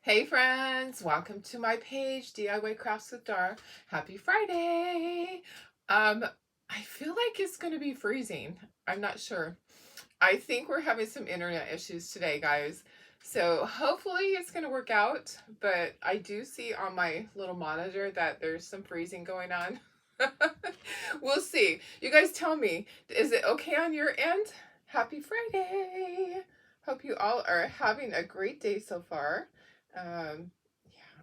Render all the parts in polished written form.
Hey friends, welcome to my page, DIY Crafts with Dar. Happy Friday. I feel like it's going to be freezing. I'm not sure. I think we're having some internet issues today, guys. So hopefully it's going to work out, but I do see on my little monitor that there's some freezing going on. We'll see. You guys tell me, is it okay on your end? Happy Friday. Hope you all are having a great day so far. Yeah,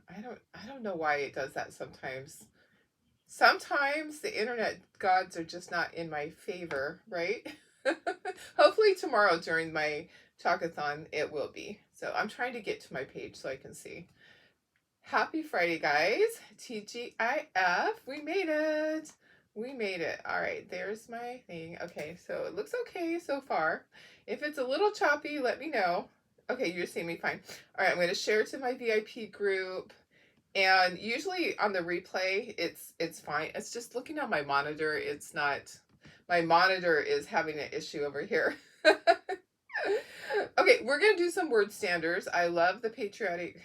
I don't know why it does that sometimes. Sometimes the internet gods are just not in my favor, right? Hopefully tomorrow during my talkathon it will be. So I'm trying to get to my page so I can see. Happy Friday, guys. TGIF. We made it. We made it. All right, there's my thing. Okay, so it looks okay so far. If it's a little choppy, let me know. Okay, you're seeing me fine. All right, I'm going to share it to my VIP group. And usually on the replay, it's fine. It's just looking on my monitor, it's not. My monitor is having an issue over here. Okay, we're going to do some word standards. I love the Patriotic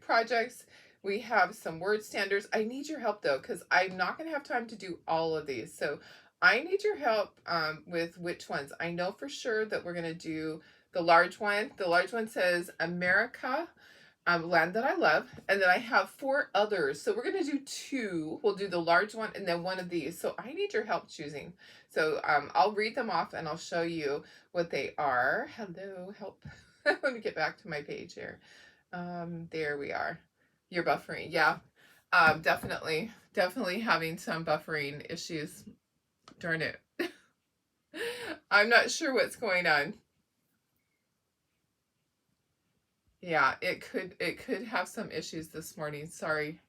projects. We have some word standards. I need your help though, because I'm not going to have time to do all of these. So I need your help with which ones. I know for sure that we're going to do the large one. The large one says America, land that I love. And then I have 4 others. So we're going to do 2. We'll do the large one and then one of these. So I need your help choosing. So I'll read them off and I'll show you what they are. Hello, help. Let me get back to my page here. There we are. You're buffering. Yeah, definitely having some buffering issues. Darn it. I'm not sure what's going on. Yeah, it could have some issues this morning. Sorry.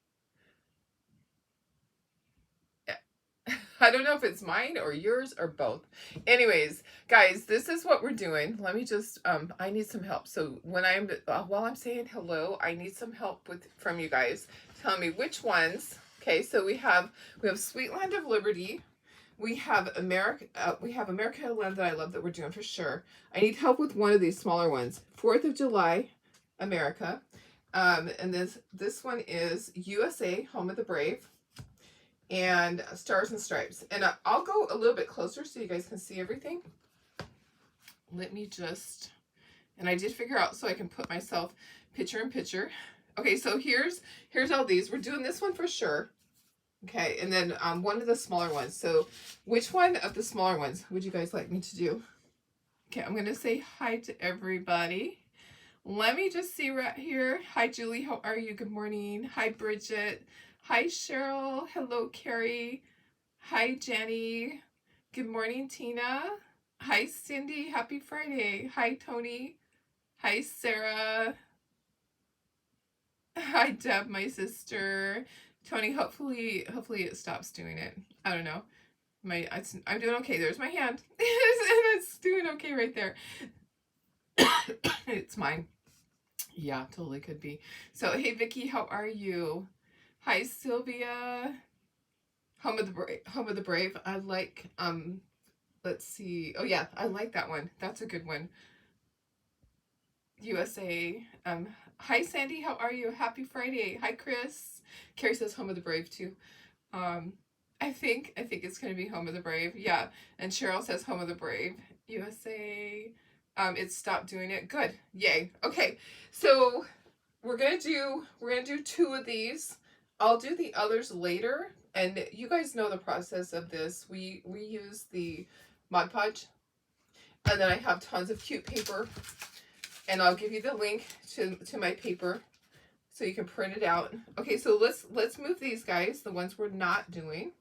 I don't know if it's mine or yours or both. Anyways, guys, this is what we're doing. Let me just I need some help. So when I'm while I'm saying hello, I need some help from you guys. Tell me which ones. Okay, so we have Sweet Land of Liberty. We have America, Land that I love that we're doing for sure. I need help with one of these smaller ones. 4th of July, America. And this one is USA, Home of the Brave, and Stars and Stripes. And I'll go a little bit closer so you guys can see everything. Let me just, and I did figure out so I can put myself picture in picture. Okay, so here's all these. We're doing this one for sure. Okay, and then one of the smaller ones. So which one of the smaller ones would you guys like me to do? Okay, I'm going to say hi to everybody. Let me just see right here. Hi, Julie. How are you? Good morning. Hi, Bridget. Hi, Cheryl. Hello, Carrie. Hi, Jenny. Good morning, Tina. Hi, Cindy. Happy Friday. Hi, Tony. Hi, Sarah. Hi, Deb, my sister. Tony, hopefully it stops doing it. I don't know. I'm doing okay. There's my hand. It's doing okay right there. It's mine. Yeah, totally could be. So, hey, Vicky, how are you? Hi, Sylvia. Home of the Brave. I like, let's see. Oh, yeah, I like that one. That's a good one. USA. Hi, Sandy, how are you? Happy Friday. Hi, Chris. Carrie says Home of the Brave, too. I think it's going to be Home of the Brave. Yeah, and Cheryl says Home of the Brave. USA. It stopped doing it. Good. Yay. Okay. So we're gonna do 2 of these. I'll do the others later, and you guys know the process of this. We use the Mod Podge, and then I have tons of cute paper, and I'll give you the link to my paper so you can print it out. Okay, so let's move these guys, the ones we're not doing,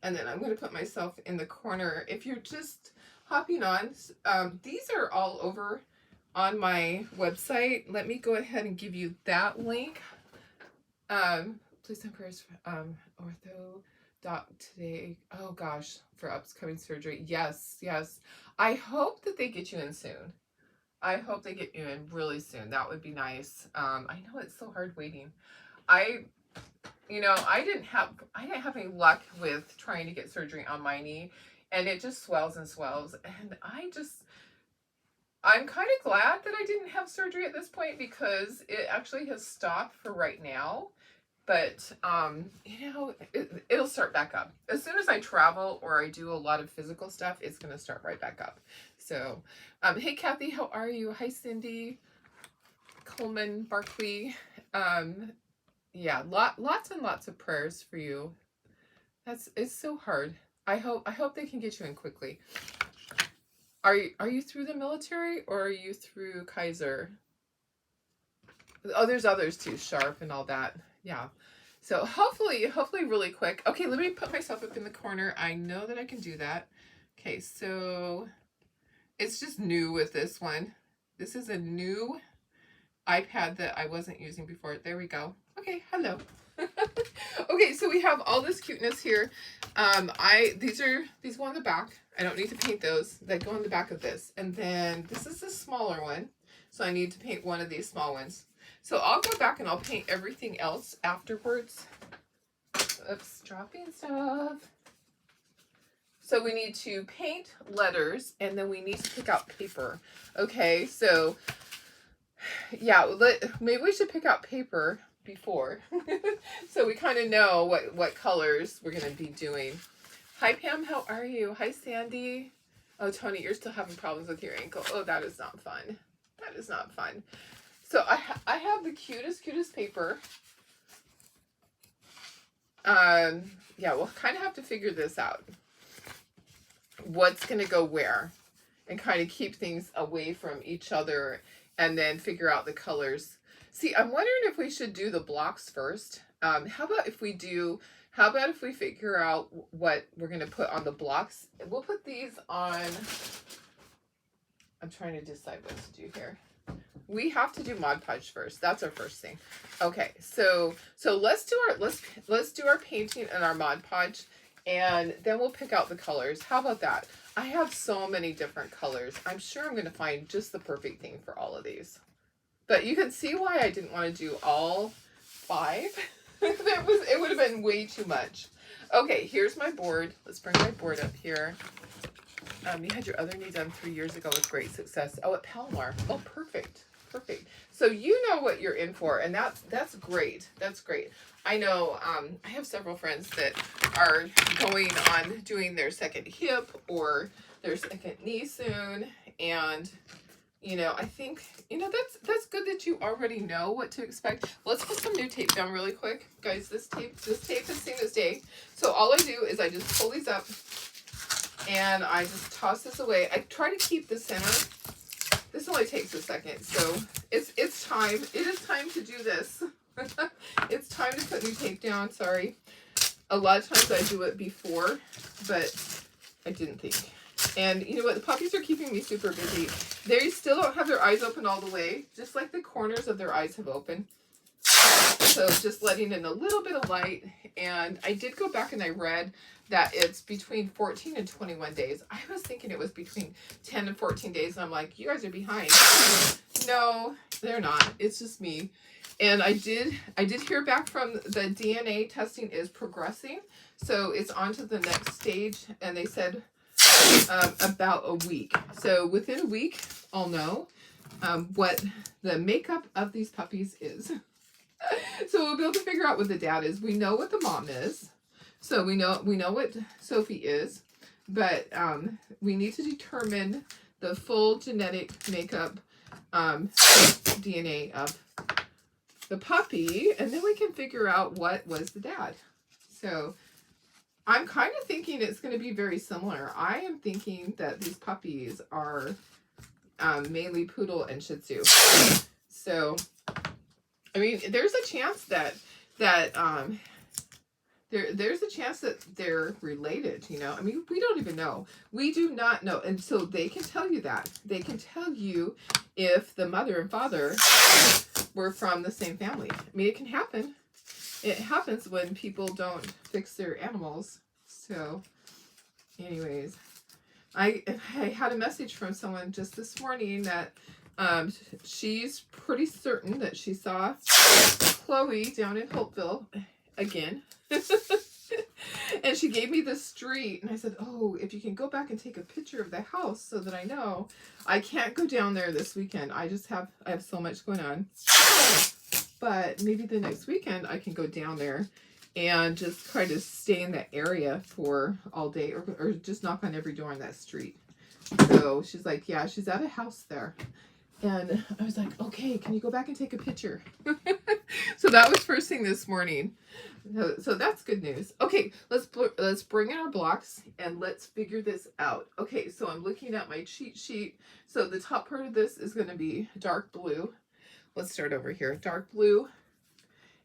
and then I'm going to put myself in the corner. If you're just hopping on, these are all over on my website. Let me go ahead and give you that link. Please send prayers for ortho doc today. Oh gosh, for upcoming surgery. Yes. I hope that they get you in soon. I hope they get you in really soon. That would be nice. I know it's so hard waiting. I didn't have any luck with trying to get surgery on my knee, and it just swells and swells. And I'm kind of glad that I didn't have surgery at this point because it actually has stopped for right now. But, you know, it'll start back up. As soon as I travel or I do a lot of physical stuff, it's going to start right back up. So, hey, Kathy, how are you? Hi, Cindy, Coleman, Barkley. Yeah, lots and lots of prayers for you. It's so hard. I hope they can get you in quickly. Are you through the military or are you through Kaiser? Oh, there's others too, Sharp and all that. Yeah. So hopefully really quick. Okay, let me put myself up in the corner. I know that I can do that. Okay, so it's just new with this one. This is a new iPad that I wasn't using before. There we go. Okay, hello. Okay, so we have all this cuteness here. These go on the back. I don't need to paint those. They go on the back of this. And then this is the smaller one. So I need to paint one of these small ones. So I'll go back and I'll paint everything else afterwards. Oops, dropping stuff. So we need to paint letters and then we need to pick out paper. Okay, so yeah, maybe we should pick out paper before. So we kind of know what colors we're going to be doing. Hi, Pam, how are you? Hi, Sandy. Oh, Tony, you're still having problems with your ankle. Oh, that is not fun. That is not fun. So I have the cutest paper. Yeah, we'll kind of have to figure this out. What's going to go where and kind of keep things away from each other and then figure out the colors. See, I'm wondering if we should do the blocks first. How about if we figure out what we're going to put on the blocks? We'll put these on. I'm trying to decide what to do here. We have to do Mod Podge first. That's our first thing. Okay, so let's do our painting and our Mod Podge, and then we'll pick out the colors. How about that? I have so many different colors. I'm sure I'm going to find just the perfect thing for all of these. But you can see why I didn't want to do all 5. It would have been way too much. Okay, here's my board. Let's bring my board up here. You had your other knee done 3 years ago with great success. Oh, at Palomar. Oh, perfect. Perfect. So you know what you're in for, and that's great. That's great. I know I have several friends that are going on doing their second hip or their second knee soon, and you know, I think, you know, that's good that you already know what to expect. Let's put some new tape down really quick. Guys, this tape has seen this day. So all I do is I just pull these up and I just toss this away. I try to keep the center. This only takes a second, so it's time. It is time to do this. It's time to put new tape down. Sorry. A lot of times I do it before, but I didn't think. And you know what? The puppies are keeping me super busy. They still don't have their eyes open all the way, just like the corners of their eyes have opened. So just letting in a little bit of light. And I did go back and I read that it's between 14 and 21 days. I was thinking it was between 10 and 14 days. And I'm like, you guys are behind. No, they're not. It's just me. And I did hear back from the DNA testing is progressing. So it's on to the next stage. And they said about a week. So within a week, I'll know what the makeup of these puppies is. So we'll be able to figure out what the dad is. We know what the mom is. So we know what Sophie is, but we need to determine the full genetic makeup DNA of the puppy, and then we can figure out what was the dad. So I'm kind of thinking it's going to be very similar. I am thinking that these puppies are mainly poodle and Shih Tzu. So, I mean, there's a chance that there's a chance that they're related, you know. I mean, we don't even know. We do not know. And so they can tell you that. They can tell you if the mother and father were from the same family. I mean, it can happen. It happens when people don't fix their animals. So, anyways, I had a message from someone just this morning that she's pretty certain that she saw Chloe down in Holtville again. And she gave me the street, and I said, oh, if you can go back and take a picture of the house so that I know. I can't go down there this weekend. I have so much going on. But maybe the next weekend I can go down there and just try to stay in that area for all day, or just knock on every door on that street. So she's like, yeah, she's at a house there. And I was like, okay, can you go back and take a picture? So that was first thing this morning. So that's good news. Okay, let's bring in our blocks and let's figure this out. Okay, so I'm looking at my cheat sheet. So the top part of this is going to be dark blue. Let's start over here. Dark blue.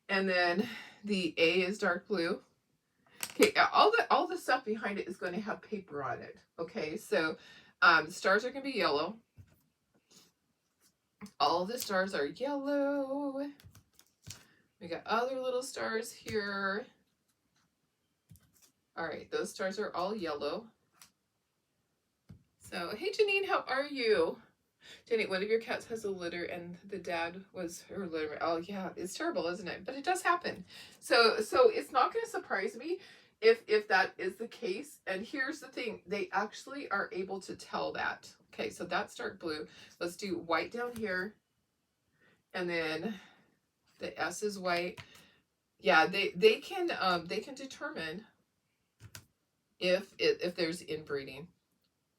And then the A is dark blue. Okay, all the stuff behind it is going to have paper on it. Okay, so the stars are going to be yellow. All the stars are yellow. We got other little stars here. All right, those stars are all yellow. So, hey Janine, how are you? Jenny, one of your cats has a litter and the dad was her litter. Oh yeah, it's terrible, isn't it? But it does happen. So it's not going to surprise me if that is the case. And here's the thing, they actually are able to tell that. Okay, so that's dark blue. Let's do white down here. And then the S is white. Yeah, they can determine if there's inbreeding.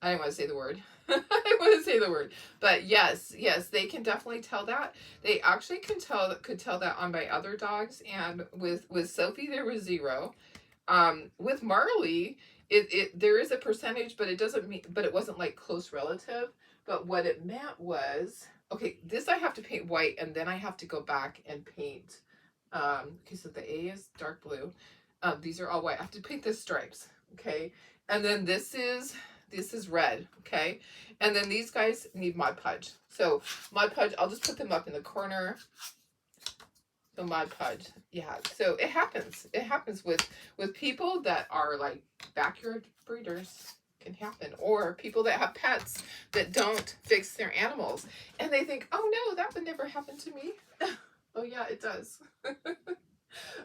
I didn't want to say the word. I didn't want to say the word. But yes, they can definitely tell that. They actually could tell that on my other dogs, and with Sophie there was 0. With Marley, there is a percentage, but it doesn't mean, but it wasn't like close relative. But what it meant was, okay, this I have to paint white, and then I have to go back and paint. Okay, so the A is dark blue. These are all white. I have to paint the stripes. Okay, and then this is red. Okay, and then these guys need Mod Podge. So Mod Podge, I'll just put them up in the corner. The Mod Podge, yeah. So it happens. It happens with people that are like backyard breeders. Can happen, or people that have pets that don't fix their animals, and they think, oh no, that would never happen to me. Oh yeah, it does.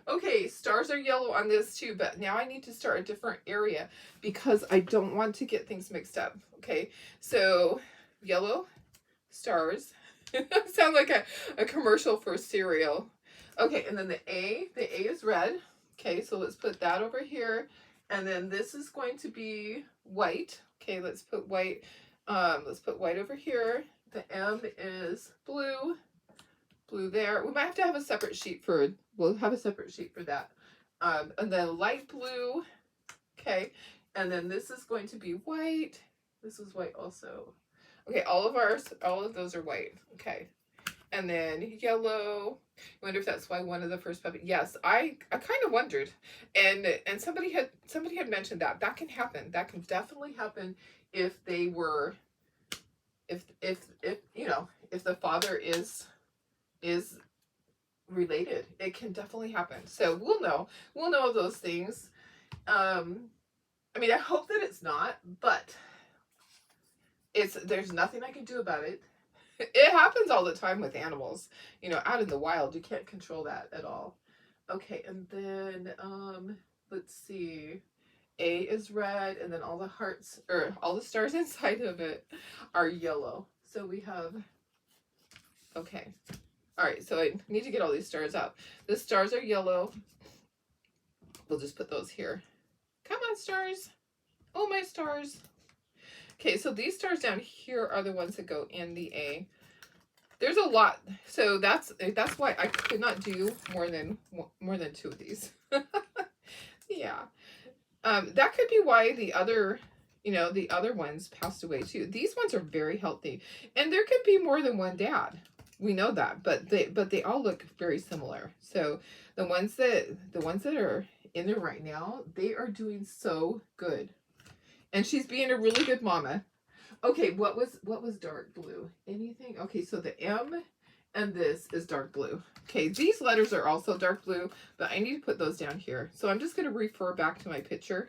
Okay, stars are yellow on this too, but now I need to start a different area because I don't want to get things mixed up. Okay, so yellow stars. Sound like a commercial for cereal. Okay, and then the A is red. Okay, so let's put that over here. And then this is going to be white. Okay, let's put white. Let's put white over here. The M is blue. Blue there. We might have a separate sheet for. We'll have a separate sheet for that. And then light blue. Okay, and then this is going to be white. This is white also. Okay, all of those are white. Okay, and then yellow. I wonder if that's why one of the first puppy. Yes, I kind of wondered, and somebody had mentioned that can happen. That can definitely happen if they were, if you know, if the father is related. It can definitely happen. So we'll know of those things. I mean, I hope that it's not, but there's nothing I can do about it. It happens all the time with animals, you know, out in the wild. You can't control that at all. Okay, and then let's see. A is red, and then all the hearts, or all the stars inside of it are yellow. So we have, okay. All right, so I need to get all these stars out. The stars are yellow. We'll just put those here. Come on, stars. Oh, my stars. Okay, so these stars down here are the ones that go in the A. There's a lot, so that's why I could not do more than 2 of these. Yeah, that could be why the other ones passed away too. These ones are very healthy, and there could be more than one dad. We know that, but they all look very similar. So the ones that are in there right now, they are doing so good. And she's being a really good mama. Okay, what was dark blue? Anything? Okay, so the M and this is dark blue. Okay, these letters are also dark blue, but I need to put those down here. So I'm just going to refer back to my picture.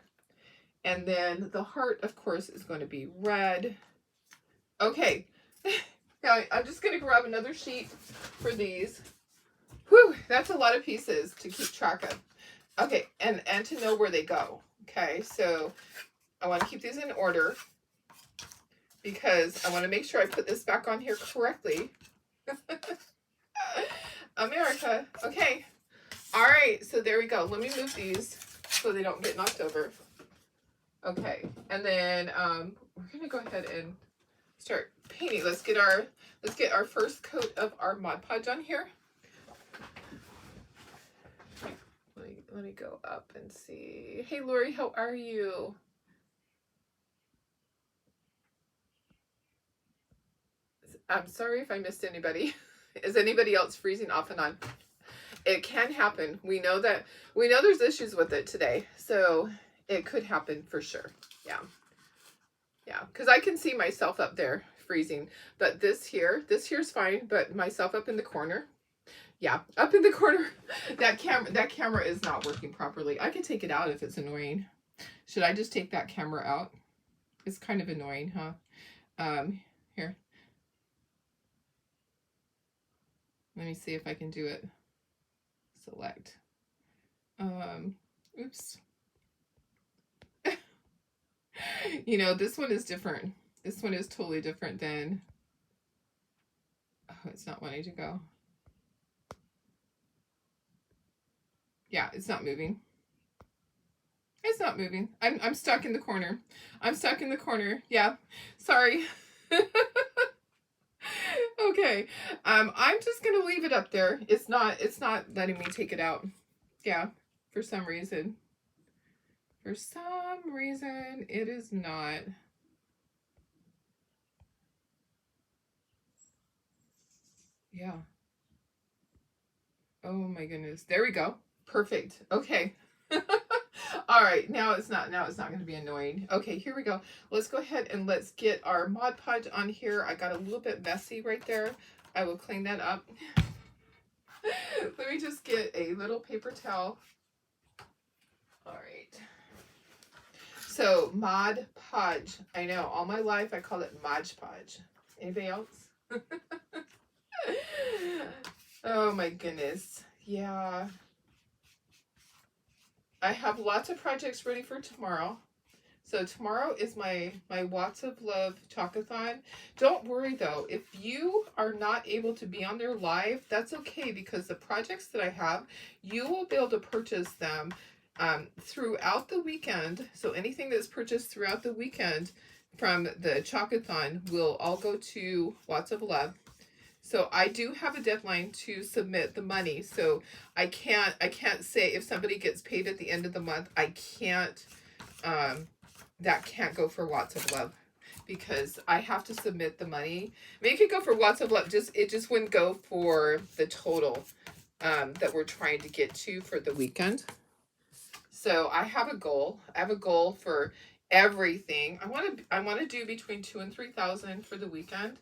And then the heart, of course, is going to be red. Okay, now I'm just going to grab another sheet for these. Whew, that's a lot of pieces to keep track of. Okay, and to know where they go. Okay, so I want to keep these in order because I want to make sure I put this back on here correctly. America. Okay. All right, so there we go. Let me move these so they don't get knocked over. Okay, and then we're gonna go ahead and start painting. Let's get our first coat of our Mod Podge on here. Let me go up and see. Hey Lori, how are you? I'm sorry if I missed anybody. Is anybody else freezing off and on? It can happen. We know there's issues with it today, so it could happen for sure. Yeah. Yeah, because I can see myself up there freezing, but this here's fine, but myself up in the corner, yeah, up in the corner, that camera is not working properly. I could take it out if it's annoying. Should I just take that camera out? It's kind of annoying, huh? Here. Let me see if I can do it. Select. Oops. You know, this one is different. This one is totally different than, oh, it's not wanting to go. Yeah, it's not moving. It's not moving. I'm stuck in the corner. I'm stuck in the corner. Yeah. Sorry. Okay. I'm just gonna leave it up there. It's not letting me take it out. Yeah, for some reason. For some reason, it is not. Yeah. Oh my goodness. There we go. Perfect. Okay. All right, now it's not going to be annoying. Okay, here we go. Let's go ahead and let's get our Mod Podge on here. I got a little bit messy right there. I will clean that up. Let me just get a little paper towel. All right. So Mod Podge. I know, all my life I call it Mod Podge. Anybody else? Oh my goodness. Yeah. I have lots of projects ready for tomorrow. So tomorrow is my Watts of Love Talkathon. Don't worry though, if you are not able to be on there live, that's okay, because the projects that I have, you will be able to purchase them throughout the weekend. So anything that's purchased throughout the weekend from the Talkathon will all go to Watts of Love. So I do have a deadline to submit the money. So I can't say if somebody gets paid at the end of the month, I can't that can't go for Watts of Love, because I have to submit the money. I mean, it could go for Watts of Love, it just wouldn't go for the total that we're trying to get to for the weekend. So I have a goal. I have a goal for everything. I want to do between 2,000 and 3,000 for the weekend,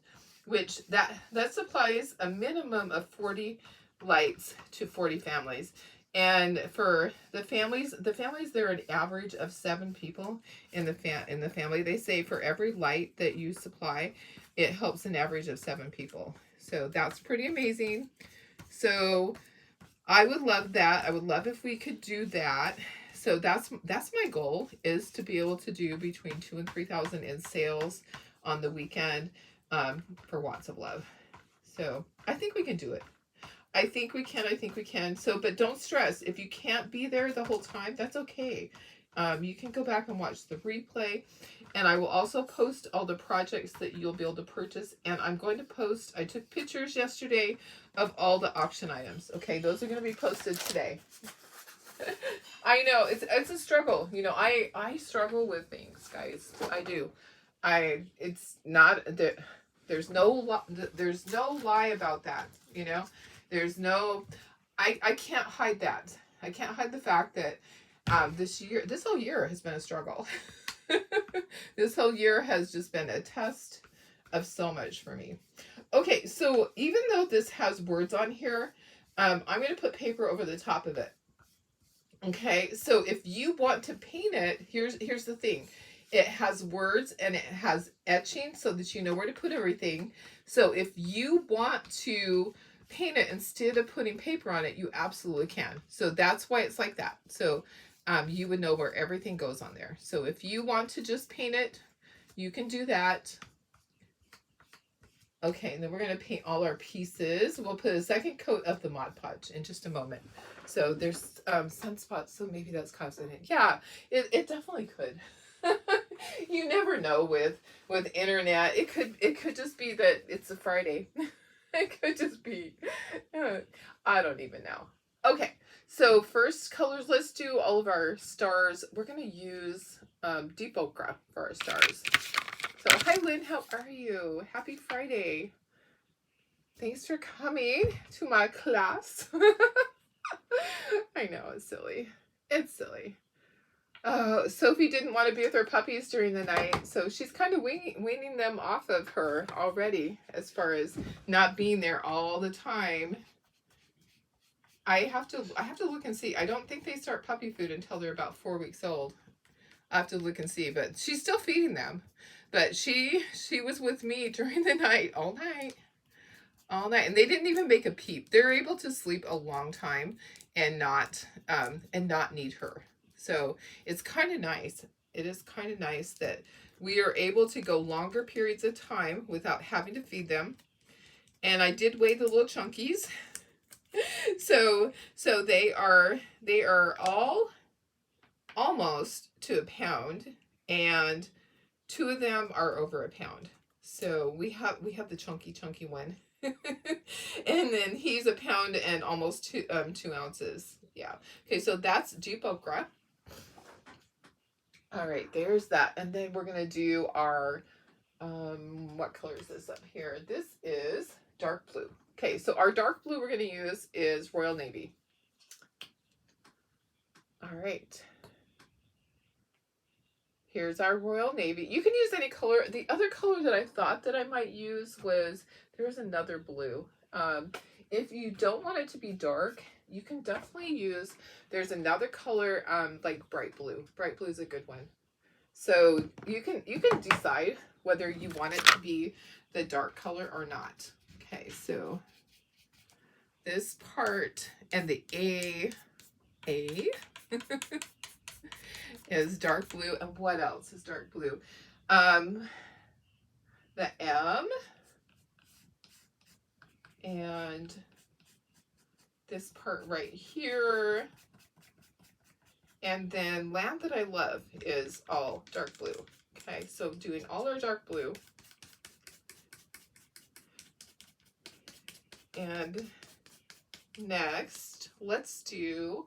which that supplies a minimum of 40 lights to 40 families. And for the families, they're an average of 7 people in the family. They say for every light that you supply, it helps an average of 7 people. So that's pretty amazing. So I would love that. I would love if we could do that. So that's my goal, is to be able to do between 2,000 and 3,000 in sales on the weekend for Watts of Love. So I think we can do it. I think we can. So, but don't stress. If you can't be there the whole time, that's okay. You can go back and watch the replay. And I will also post all the projects that you'll be able to purchase. And I'm going to post, I took pictures yesterday of all the auction items. Okay, those are going to be posted today. I know, it's a struggle. You know, I struggle with things, guys. I do. It's not, there's no lie about that, you know? There's no, I can't hide that. I can't hide the fact that this whole year has been a struggle. This whole year has just been a test of so much for me. Okay, so even though this has words on here, I'm going to put paper over the top of it. Okay, so if you want to paint it, here's the thing. It has words and it has etching so that you know where to put everything. So if you want to paint it instead of putting paper on it, you absolutely can. So that's why it's like that. So you would know where everything goes on there. So if you want to just paint it, you can do that. Okay, and then we're going to paint all our pieces. We'll put a second coat of the Mod Podge in just a moment. So there's sunspots, so maybe that's causing it. Yeah, it definitely could. You never know with internet. It could just be that it's a Friday. It could just be. I don't even know. Okay, so first colors. Let's do all of our stars. We're going to use deep ochre for our stars. So, hi Lynn, how are you? Happy Friday. Thanks for coming to my class. I know, it's silly. It's silly. Sophie didn't want to be with her puppies during the night, so she's kind of weaning them off of her already as far as not being there all the time. I have to look and see. I don't think they start puppy food until they're about 4 weeks old. I have to look and see, but she's still feeding them. But she was with me during the night, all night, and they didn't even make a peep. They're able to sleep a long time and not need her. So it's kind of nice. It is kind of nice that we are able to go longer periods of time without having to feed them. And I did weigh the little chunkies. So they are all almost to a pound, and 2 of them are over a pound. So we have the chunky one. And then he's a pound and almost 2 ounces. Yeah. Okay, so that's deep ochre. All right, there's that. And then we're gonna do our what color is this up here? This is dark blue. Okay, so our dark blue we're gonna use is Royal Navy. All right. Here's our Royal Navy. You can use any color. The other color that I thought that I might use was, there's another blue. If you don't want it to be dark, you can definitely use, there's another color, like bright blue. Bright blue is a good one. So you can decide whether you want it to be the dark color or not. Okay, so this part and the A is dark blue. And what else is dark blue? The M, and this part right here, and then Land That I Love is all dark blue. Okay, so doing all our dark blue. And next, let's do,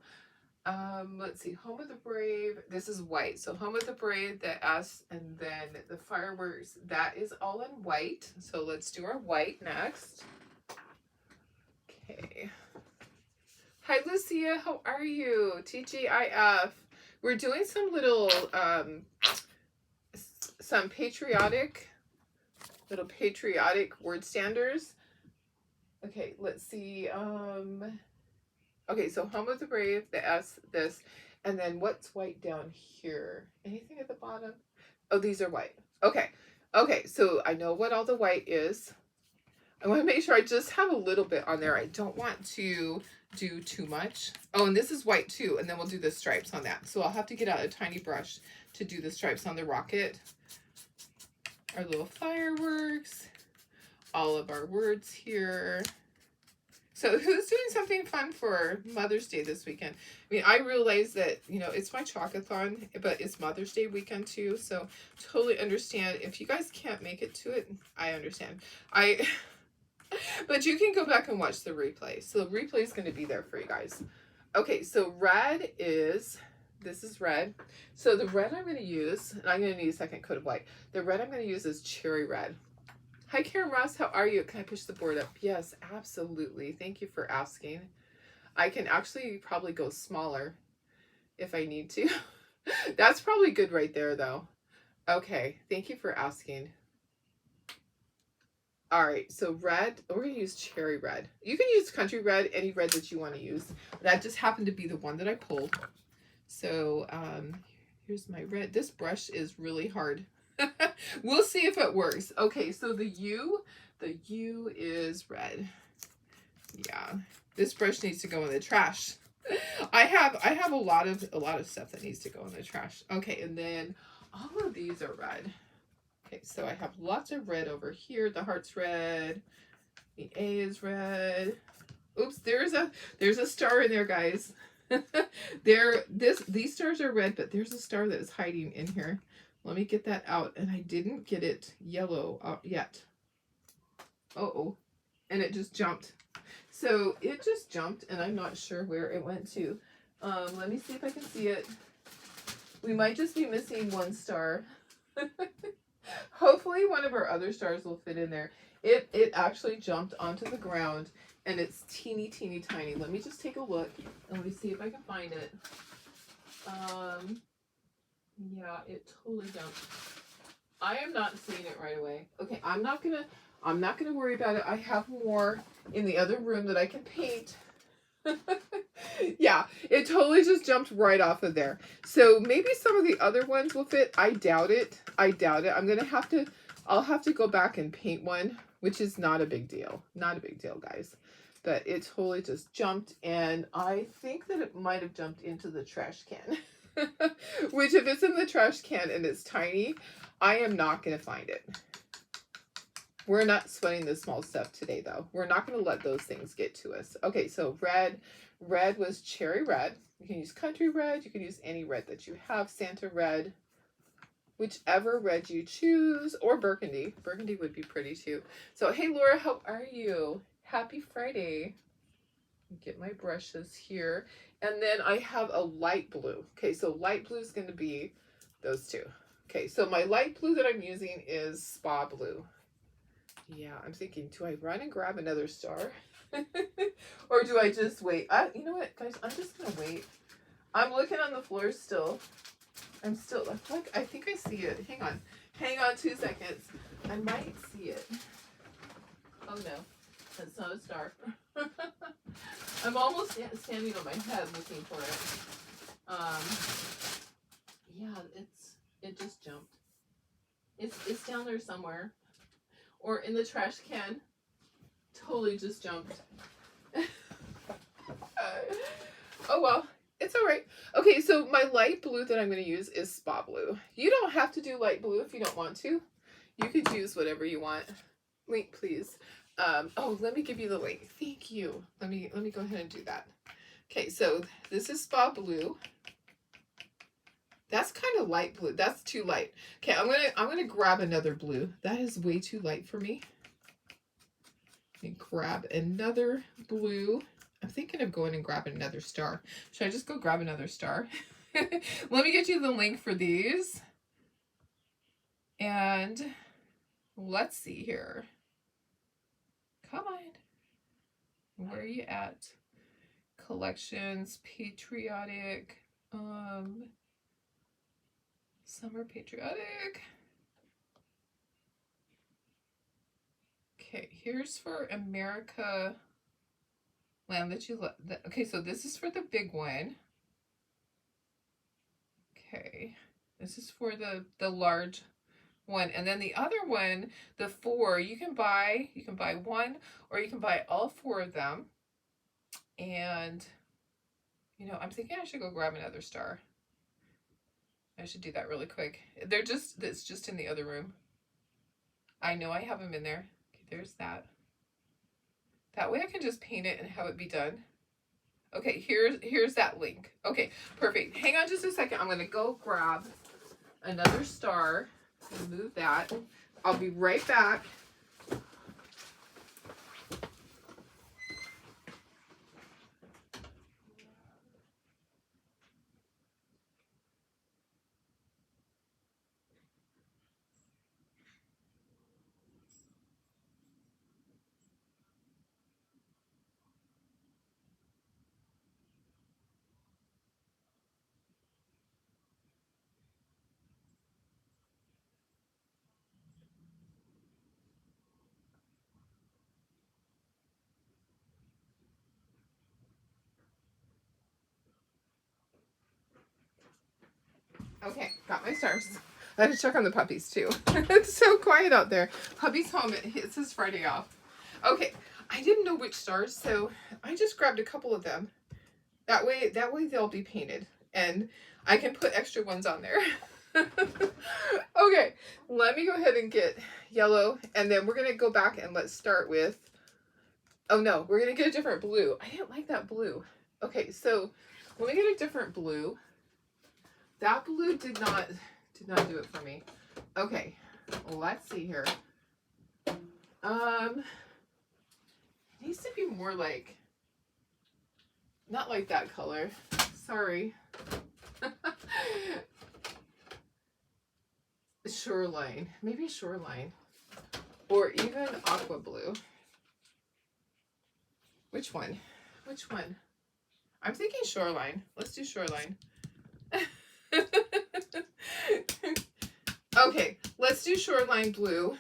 let's see, Home of the Brave. This is white. So Home of the Brave, the S, and then the fireworks, that is all in white. So let's do our white next. Okay. Hi, Lucia. How are you? TGIF. We're doing some little, some patriotic word standards. Okay, let's see. Okay, so Home of the Brave, the S, this, and then what's white down here? Anything at the bottom? Oh, these are white. Okay. Okay, so I know what all the white is. I want to make sure I just have a little bit on there. I don't want to do too much. Oh, and this is white too, and then we'll do the stripes on that. So I'll have to get out a tiny brush to do the stripes on the rocket. Our little fireworks, all of our words here. So who's doing something fun for Mother's Day this weekend? I mean, I realize that, you know, it's my chalkathon, but it's Mother's Day weekend too. So totally understand. If you guys can't make it to it, I understand. But you can go back and watch the replay. So the replay is going to be there for you guys. Okay, so red is, this is red. So the red I'm going to use, and I'm going to need a second coat of white. The red I'm going to use is cherry red. Hi, Karen Ross. How are you? Can I push the board up? Yes, absolutely. Thank you for asking. I can actually probably go smaller if I need to. That's probably good right there, though. Okay, thank you for asking. All right, so red, we're going to use cherry red. You can use country red, any red that you want to use. That just happened to be the one that I pulled. So here's my red. This brush is really hard. We'll see if it works. Okay, so the U is red. Yeah, this brush needs to go in the trash. I have a lot of stuff that needs to go in the trash. Okay, and then all of these are red. Okay, so I have lots of red over here. The heart's red. The A is red. Oops, there's a star in there, guys. These stars are red, but there's a star that is hiding in here. Let me get that out, and I didn't get it yellow out yet. Uh-oh. And it just jumped. So it just jumped, and I'm not sure where it went to. Let me see if I can see it. We might just be missing one star. Hopefully one of our other stars will fit in there. It actually jumped onto the ground, and it's teeny tiny. Let me just take a look, and let me see if I can find it. Yeah, it totally jumped. I am not seeing it right away. Okay, I'm not gonna worry about it. I have more in the other room that I can paint. Yeah, it totally just jumped right off of there. So maybe some of the other ones will fit. I doubt it. I'll have to go back and paint one, which is not a big deal. Not a big deal, guys. But it totally just jumped, and I think that it might have jumped into the trash can. Which, if it's in the trash can and it's tiny, I am not going to find it. We're not sweating the small stuff today, though. We're not going to let those things get to us. Okay, so red. Red was cherry red. You can use country red. You can use any red that you have. Santa red. Whichever red you choose. Or burgundy. Burgundy would be pretty, too. So, hey, Laura, how are you? Happy Friday. Get my brushes here. And then I have a light blue. Okay, so light blue is going to be those two. Okay, so my light blue that I'm using is Spa Blue. Yeah, I'm thinking, do I run and grab another star? Or do I just wait? You know what, guys? I'm just going to wait. I'm looking on the floor still. I think I see it. Hang on. Hang on 2 seconds. I might see it. Oh, no. That's not a star. I'm almost standing on my head looking for it. Yeah, it just jumped. It's down there somewhere. Or in the trash can. Totally just jumped. Oh well, it's all right. Okay, so my light blue that I'm going to use is Spa Blue. You don't have to do light blue if you don't want to. You could use whatever you want. Link, please. Oh, let me give you the link. Thank you. Let me go ahead and do that. Okay, so this is Spa Blue. That's kind of light blue. That's too light. Okay, I'm gonna grab another blue. That is way too light for me. And grab another blue. I'm thinking of going and grabbing another star. Should I just go grab another star? Let me get you the link for these. And let's see here. Come on. Where are you at? Collections, Patriotic, Summer Patriotic. Okay, here's for America Land that you love. Okay, so this is for the big one. Okay, this is for the large one, and then the other one, the 4, you can buy one, or you can buy all 4 of them. And you know, I'm thinking I should go grab another star. I should do that really quick. It's just in the other room. I know I have them in there. Okay, there's that. That way I can just paint it and have it be done. Okay, here's that link. Okay, perfect. Hang on just a second. I'm gonna go grab another star. Move that. I'll be right back. Okay, got my stars. I had to check on the puppies too. It's so quiet out there. Puppy's home. It's his Friday off. Okay, I didn't know which stars, so I just grabbed a couple of them. That way they'll be painted, and I can put extra ones on there. Okay, let me go ahead and get yellow, and then we're gonna go back and let's start with, oh no, we're gonna get a different blue. I didn't like that blue. Okay, so let me get a different blue. That blue did not do it for me. Okay, let's see here. It needs to be more like, not like that color. Sorry. Shoreline. Maybe shoreline. Or even aqua blue. Which one? Which one? I'm thinking shoreline. Let's do shoreline. Okay, let's do shoreline blue.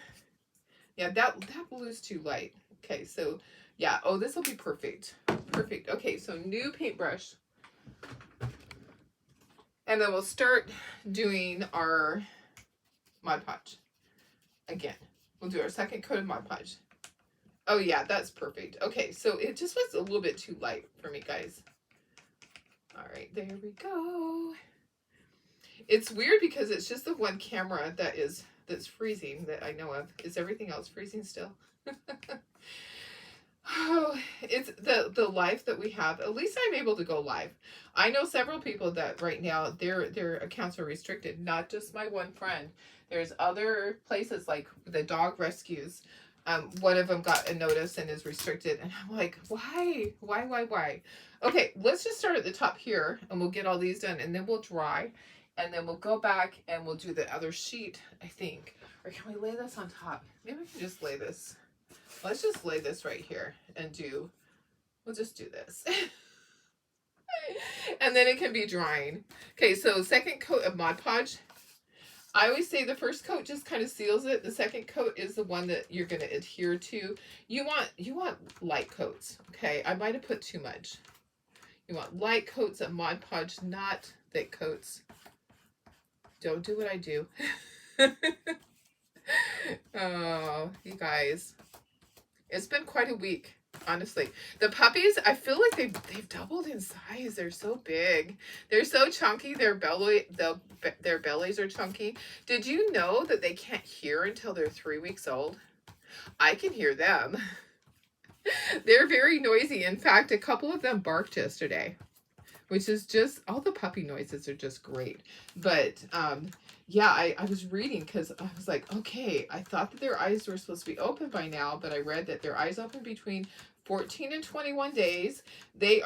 Yeah, that blue's too light. Okay, so yeah, oh, this will be perfect. Perfect. Okay, so new paintbrush. And then we'll start doing our Mod Podge. Again, we'll do our second coat of Mod Podge. Oh yeah, that's perfect. Okay, so it just was a little bit too light for me, guys. All right, there we go. It's weird because it's just the one camera that's freezing that I know of. Is everything else freezing still? Oh, it's the life that we have. At least I'm able to go live. I know several people that right now their accounts are restricted. Not just my one friend. There's other places like the dog rescues. One of them got a notice and is restricted, and I'm like, why? Okay, let's just start at the top here, and we'll get all these done, and then we'll dry, and then we'll go back and we'll do the other sheet, I think. Or can we lay this on top? Maybe we can just lay this. Let's just lay this right here and we'll just do this. And then it can be drying. Okay, so second coat of Mod Podge. I always say the first coat just kind of seals it. The second coat is the one that you're going to adhere to. You want light coats, okay? I might have put too much. You want light coats of Mod Podge, not thick coats. Don't do what I do. Oh, you guys. It's been quite a week, honestly. The puppies, I feel like they've doubled in size. They're so big. They're so chunky. Their bellies are chunky. Did you know that they can't hear until they're 3 weeks old? I can hear them. They're very noisy. In fact, a couple of them barked yesterday, which is just, all the puppy noises are just great. But yeah, I was reading because I was like, okay, I thought that their eyes were supposed to be open by now, but I read that their eyes open between 14 and 21 days. They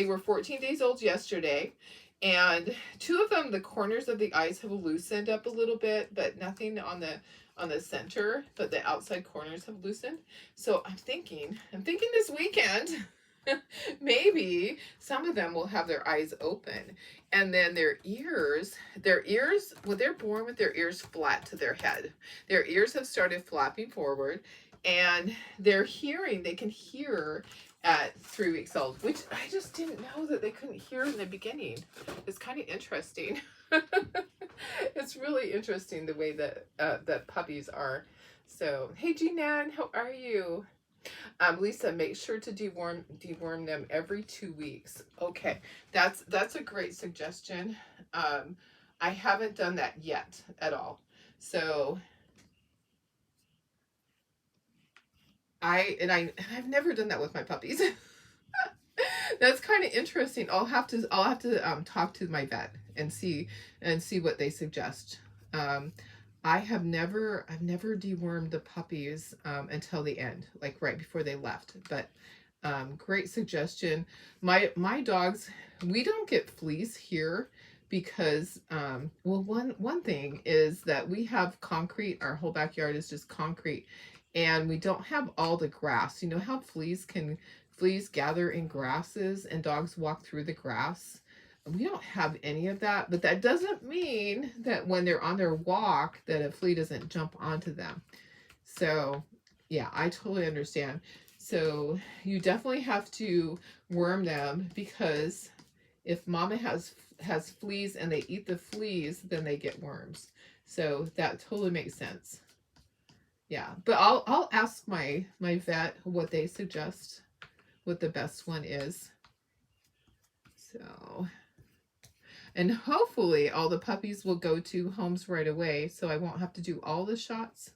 were 14 days old yesterday, and two of them, the corners of the eyes have loosened up a little bit, but nothing on the center, but the outside corners have loosened. So I'm thinking this weekend, maybe some of them will have their eyes open, and then their ears, well, they're born with their ears flat to their head. Their ears have started flapping forward, and they can hear at 3 weeks old, which I just didn't know that they couldn't hear in the beginning. It's kind of interesting. It's really interesting the way that puppies are. So, hey Jean-Ann, how are you? Lisa, make sure to deworm them every 2 weeks. Okay, that's a great suggestion. I haven't done that yet at all. So I've never done that with my puppies. That's kind of interesting. I'll have to talk to my vet and see what they suggest. I've never dewormed the puppies until the end, like right before they left. But great suggestion. My dogs, we don't get fleas here because well, one thing is that we have concrete. Our whole backyard is just concrete, and we don't have all the grass. You know how fleas gather in grasses and dogs walk through the grass? We don't have any of that, but that doesn't mean that when they're on their walk that a flea doesn't jump onto them. So yeah, I totally understand. So you definitely have to worm them, because if mama has fleas and they eat the fleas, then they get worms. So that totally makes sense. Yeah, but I'll ask my vet what they suggest, what the best one is. So, and hopefully all the puppies will go to homes right away, so I won't have to do all the shots.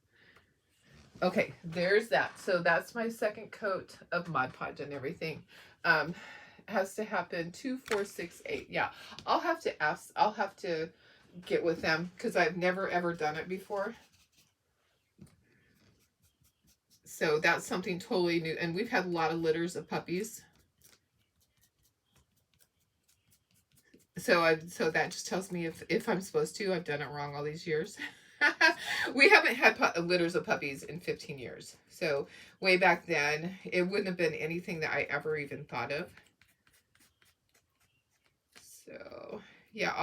Okay, there's that. So that's my second coat of Mod Podge and everything. Has to happen 2, 4, 6, 8. Yeah, I'll have to ask. I'll have to get with them because I've never ever done it before. So that's something totally new. And we've had a lot of litters of puppies. So that just tells me if I'm supposed to, I've done it wrong all these years. We haven't had litters of puppies in 15 years. So way back then, it wouldn't have been anything that I ever even thought of. So yeah,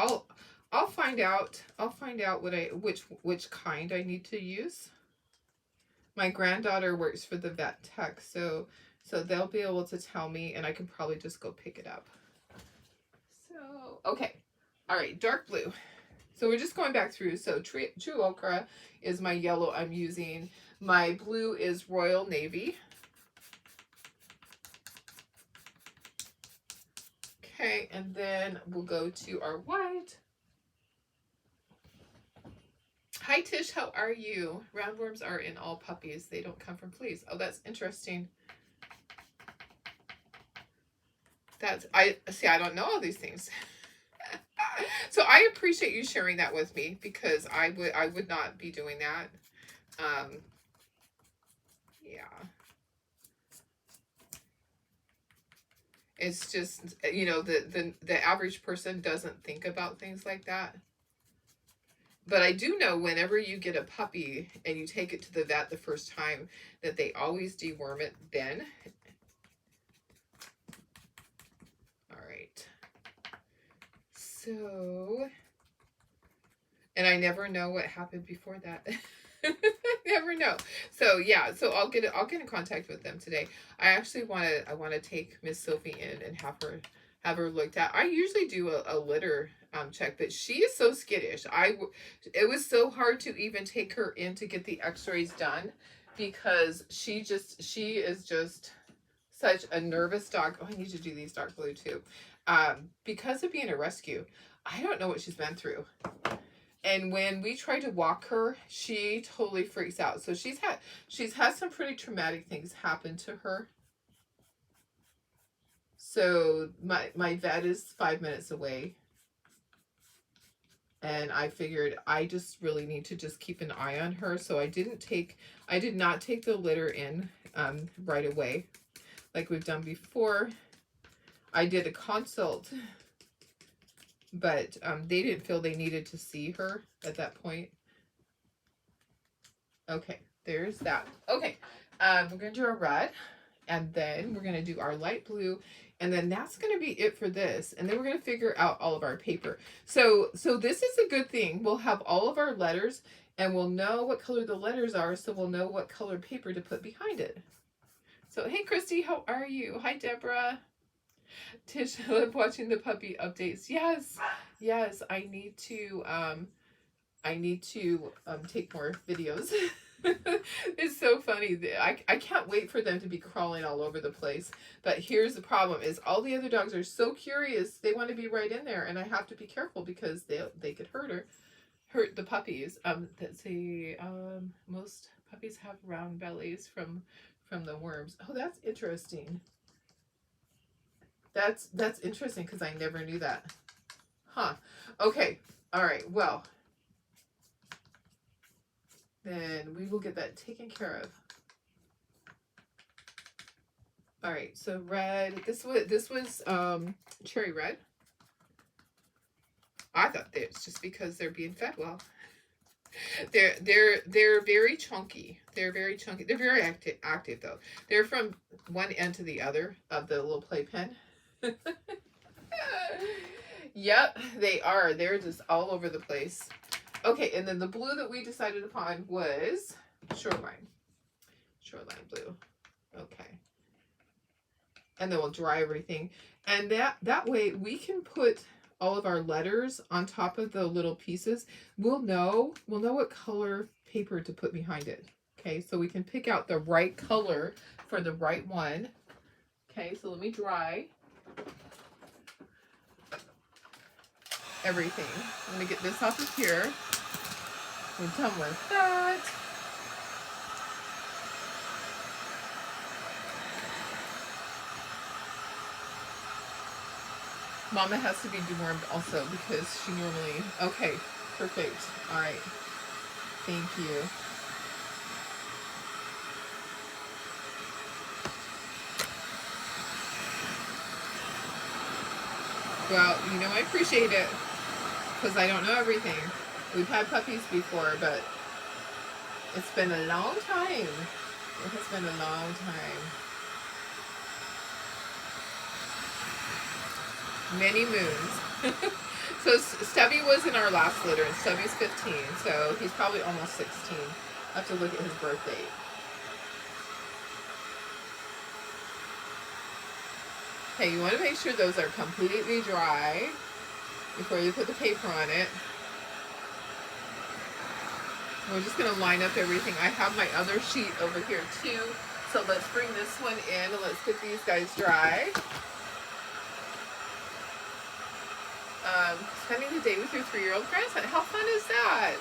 I'll find out. I'll find out which kind I need to use. My granddaughter works for the vet tech, so they'll be able to tell me, and I can probably just go pick it up. So okay, all right, dark blue. So we're just going back through. So True Ochre is my yellow I'm using. My blue is Royal Navy. Okay, and then we'll go to our white. Hi Tish, how are you? Roundworms are in all puppies. They don't come from fleas. Oh, that's interesting. I don't know all these things. So I appreciate you sharing that with me because I would not be doing that. Yeah. It's just, the average person doesn't think about things like that. But I do know whenever you get a puppy and you take it to the vet the first time that they always deworm it then. All right. So, and I never know what happened before that. Never know. So yeah, so I'll get in contact with them today. I want to take Miss Sophie in and have her looked at. I usually do a litter check, but she is so skittish. It was so hard to even take her in to get the x-rays done because she is just such a nervous dog. Oh, I need to do these dark blue too. Because of being a rescue, I don't know what she's been through. And when we try to walk her, she totally freaks out. So she's had some pretty traumatic things happen to her. So my vet is 5 minutes away. And I figured I just really need to just keep an eye on her. So I did not take the litter in right away like we've done before. I did a consult, but they didn't feel they needed to see her at that point. Okay, there's that. Okay, we're going to do our red, and then we're going to do our light blue, and then that's going to be it for this. And then we're going to figure out all of our paper. So this is a good thing. We'll have all of our letters, and we'll know what color the letters are, so we'll know what color paper to put behind it. So, hey, Christy, how are you? Hi, Deborah. Tish, I love watching the puppy updates. Yes, I need to take more videos. It's so funny. I can't wait for them to be crawling all over the place. But here's the problem: is all the other dogs are so curious. They want to be right in there, and I have to be careful because they could hurt the puppies. Let's see. Most puppies have round bellies from the worms. Oh, that's interesting. That's interesting because I never knew that. Huh. Okay. All right. Well, then we will get that taken care of. All right. So red. This was cherry red. I thought it's just because they're being fed well. They're very chunky. They're very chunky. They're very active though. They're from one end to the other of the little playpen. Yep, they are. They're just all over the place. Okay, and then the blue that we decided upon was Shoreline blue. Okay. And then we'll dry everything. And that way we can put all of our letters on top of the little pieces. We'll know what color paper to put behind it. Okay, so we can pick out the right color for the right one. Okay, so let me dry everything. I'm gonna get this off of here. We're done with that. Mama has to be dewormed also because she normally, okay, perfect. All right, thank you. Well, you know, I appreciate it because I don't know everything. We've had puppies before, but it's been a long time. It has been a long time. Many moons. So Stubby was in our last litter, and Stubby's 15, so he's probably almost 16. I have to look at his birth date. Okay, you want to make sure those are completely dry before you put the paper on it. We're just going to line up everything. I have my other sheet over here too. So let's bring this one in and let's get these guys dry. Spending the day with your 3-year-old grandson. How fun is that?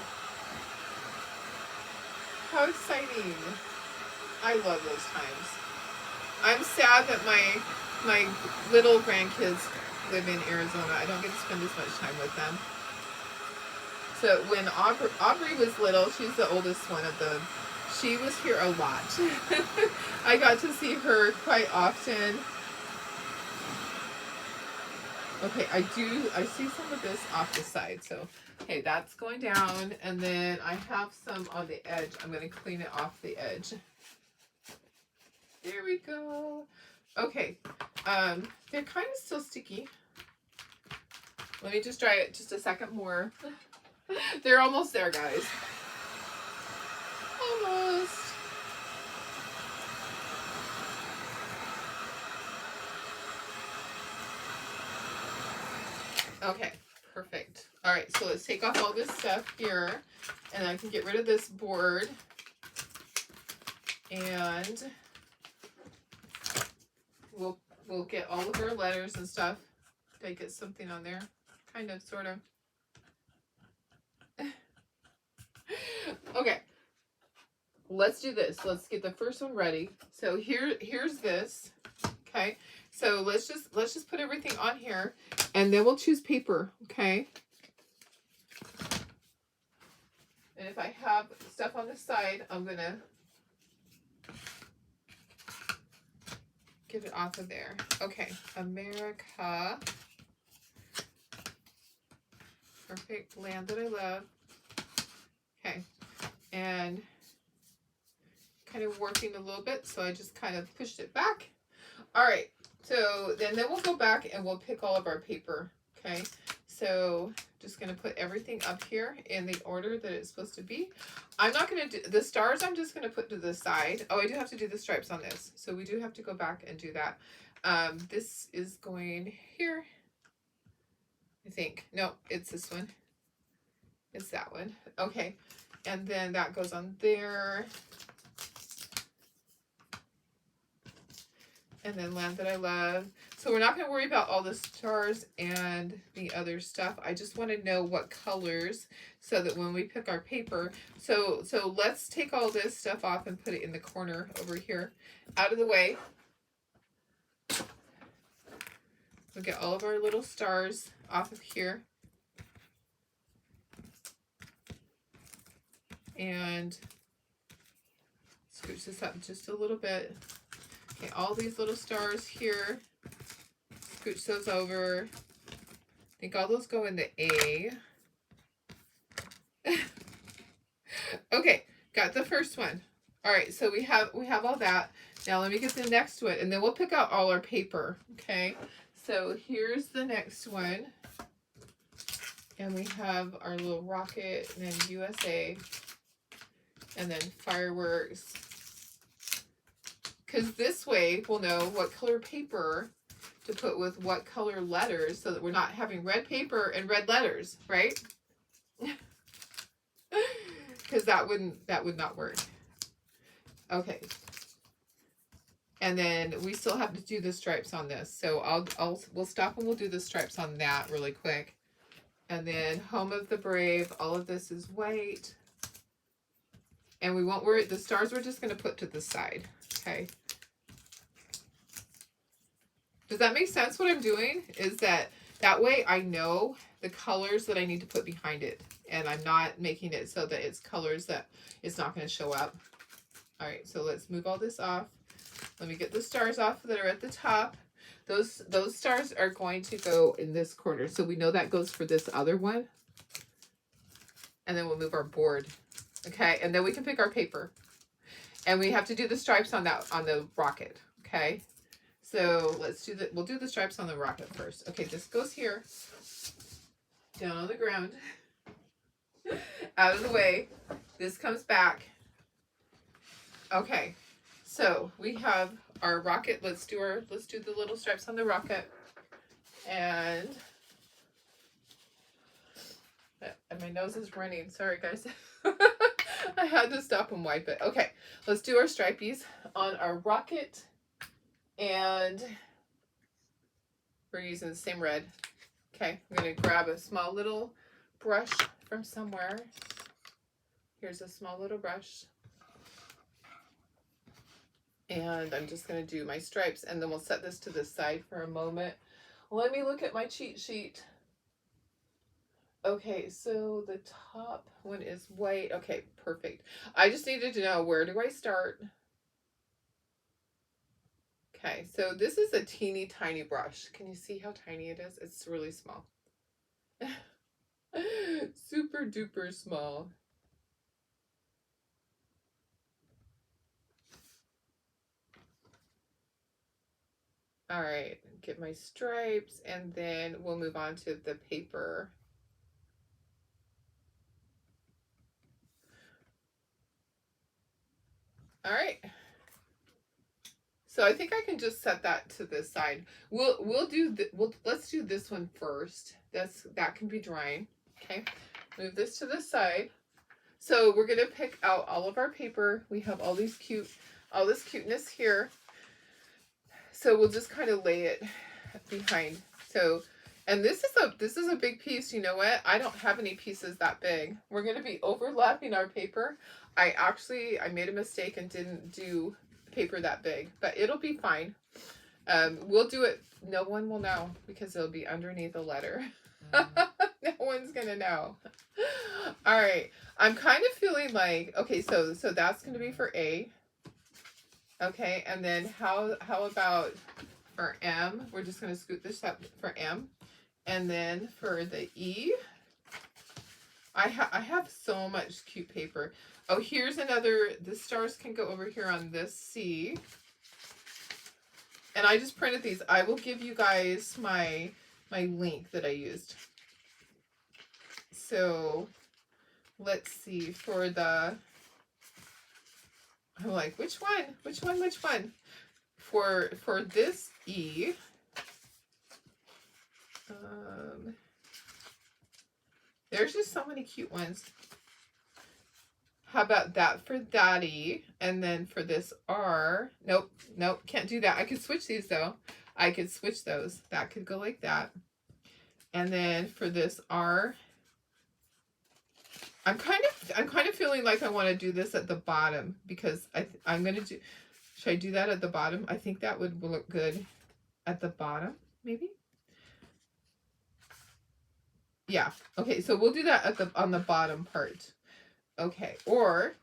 How exciting. I love those times. I'm sad that my little grandkids live in Arizona. I don't get to spend as much time with them. So when Aubrey was little, she's the oldest one of them. She was here a lot. I got to see her quite often. Okay, I see some of this off the side. So, okay, that's going down. And then I have some on the edge. I'm going to clean it off the edge. There we go. Okay, they're kind of still sticky. Let me just dry it just a second more. They're almost there, guys. Almost. Okay, perfect. All right, so let's take off all this stuff here, and I can get rid of this board. And we'll get all of our letters and stuff. Did I get something on there? Kind of, sort of. Okay, let's do this. Let's get the first one ready. So here's this. Okay, so let's just put everything on here, and then we'll choose paper. Okay. And if I have stuff on the side, I'm gonna get it off of there. Okay, America. Perfect. Land that I love. Okay, and kind of warping a little bit, so I just kind of pushed it back. All right, so then we'll go back and we'll pick all of our paper. Okay, so just going to put everything up here in the order that it's supposed to be. I'm not going to do the stars. I'm just going to put to the side. Oh, I do have to do the stripes on this, so we do have to go back and do that. This is going here, I think. No, it's this one. It's that one. Okay, and then that goes on there. And then Land That I Love. So we're not going to worry about all the stars and the other stuff. I just want to know what colors so that when we pick our paper. So let's take all this stuff off and put it in the corner over here. Out of the way. We'll get all of our little stars off of here. And scooch this up just a little bit. Okay, all these little stars here, scooch those over. I think all those go in the A. Okay, got the first one. All right, so we have all that. Now let me get the next one, and then we'll pick out all our paper. Okay, so here's the next one. And we have our little rocket, and then USA, and then fireworks. Because this way we'll know what color paper to put with what color letters so that we're not having red paper and red letters, right? Because that would not work. Okay. And then we still have to do the stripes on this. So we'll stop and we'll do the stripes on that really quick. And then Home of the Brave, all of this is white. And we won't worry, the stars we're just going to put to the side. Okay. Does that make sense what I'm doing? Is that way I know the colors that I need to put behind it. And I'm not making it so that it's colors that it's not going to show up. All right, so let's move all this off. Let me get the stars off that are at the top. Those stars are going to go in this corner. So we know that goes for this other one. And then we'll move our board. Okay, and then we can pick our paper. And we have to do the stripes on the rocket. Okay. So we'll do the stripes on the rocket first. Okay, this goes here. Down on the ground. Out of the way. This comes back. Okay. So we have our rocket. Let's do the little stripes on the rocket. And my nose is running. Sorry guys. I had to stop and wipe it. Okay, let's do our stripies on our rocket. And we're using the same red. Okay, I'm going to grab a small little brush from somewhere. Here's a small little brush. And I'm just going to do my stripes, and then we'll set this to the side for a moment. Let me look at my cheat sheet. Okay, so the top one is white. Okay, perfect. I just needed to know, where do I start? Okay, so this is a teeny tiny brush. Can you see how tiny it is? It's really small. Super duper small. All right, get my stripes, and then we'll move on to the paper. All right. So I think I can just set that to the side. Let's do this one first. That can be drying. Okay. Move this to the side. So we're gonna pick out all of our paper. We have all this cuteness here. So we'll just kind of lay it behind. So, and this is a big piece. You know what? I don't have any pieces that big. We're gonna be overlapping our paper. I made a mistake and didn't do paper that big, but it'll be fine. We'll do it. No one will know because it'll be underneath the letter. No one's gonna know. All right. I'm kind of feeling like, okay, so that's gonna be for A. Okay, and then how about for M? We're just gonna scoot this up for M, and then for the E, I have so much cute paper. Oh, here's another. The stars can go over here on this C. And I just printed these. I will give you guys my link that I used. So let's see, for the, I'm like, which one? Which one? For this E, there's just so many cute ones. How about that for that E? And then for this R, nope, can't do that. I could switch these though. I could switch those. That could go like that. And then for this R, I'm kind of feeling like I want to do this at the bottom, because I'm going to do, should I do that at the bottom? I think that would look good at the bottom, maybe. Yeah. Okay, so we'll do that on the bottom part. Okay, or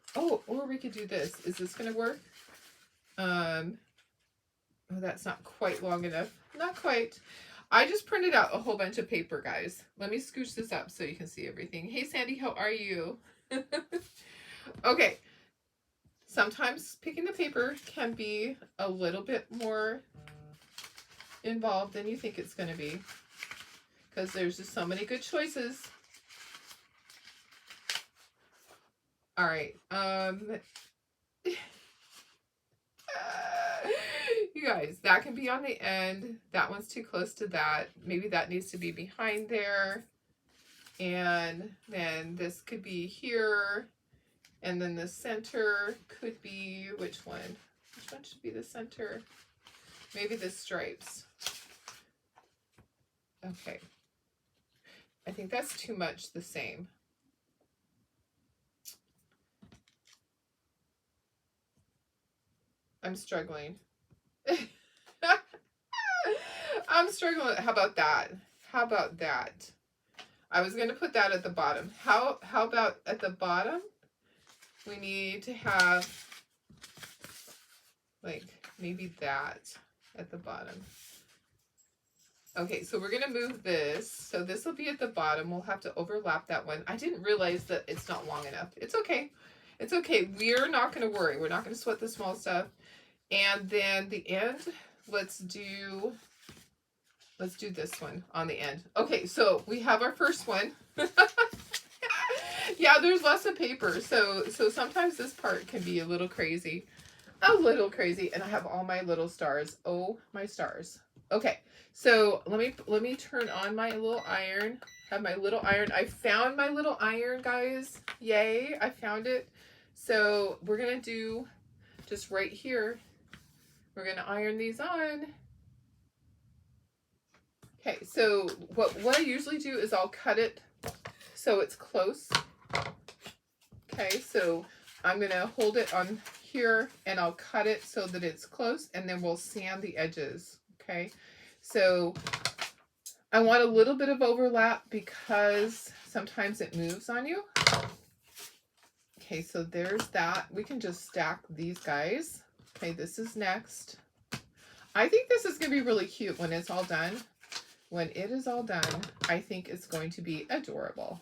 we could do this. Is this gonna work? Oh, that's not quite long enough. Not quite. I just printed out a whole bunch of paper, guys. Let me scooch this up so you can see everything. Hey, Sandy, how are you? Okay. Sometimes picking the paper can be a little bit more involved than you think it's gonna be, because there's just so many good choices. All right. You guys, that can be on the end. That one's too close to that. Maybe that needs to be behind there. And then this could be here. And then the center could be, which one? Which one should be the center? Maybe the stripes. Okay. I think that's too much the same. I'm struggling. I'm struggling. How about that? How about that? I was going to put that at the bottom. How about at the bottom? We need to have like maybe that at the bottom. Okay, so we're going to move this. So this will be at the bottom. We'll have to overlap that one. I didn't realize that it's not long enough. It's okay. It's okay. We're not going to worry. We're not going to sweat the small stuff. And then the end, let's do this one on the end. Okay, so we have our first one. Yeah, there's lots of paper. So sometimes this part can be a little crazy. A little crazy. And I have all my little stars. Oh, my stars. Okay, so let me turn on my little iron. Have my little iron. I found my little iron, guys. Yay, I found it. So we're going to do just right here. We're going to iron these on. Okay, so what I usually do is I'll cut it so it's close. Okay, so I'm going to hold it on here and I'll cut it so that it's close, and then we'll sand the edges. Okay, so I want a little bit of overlap because sometimes it moves on you. Okay, so there's that. We can just stack these guys. Okay, this is next. I think this is going to be really cute when it's all done. When it is all done, I think it's going to be adorable.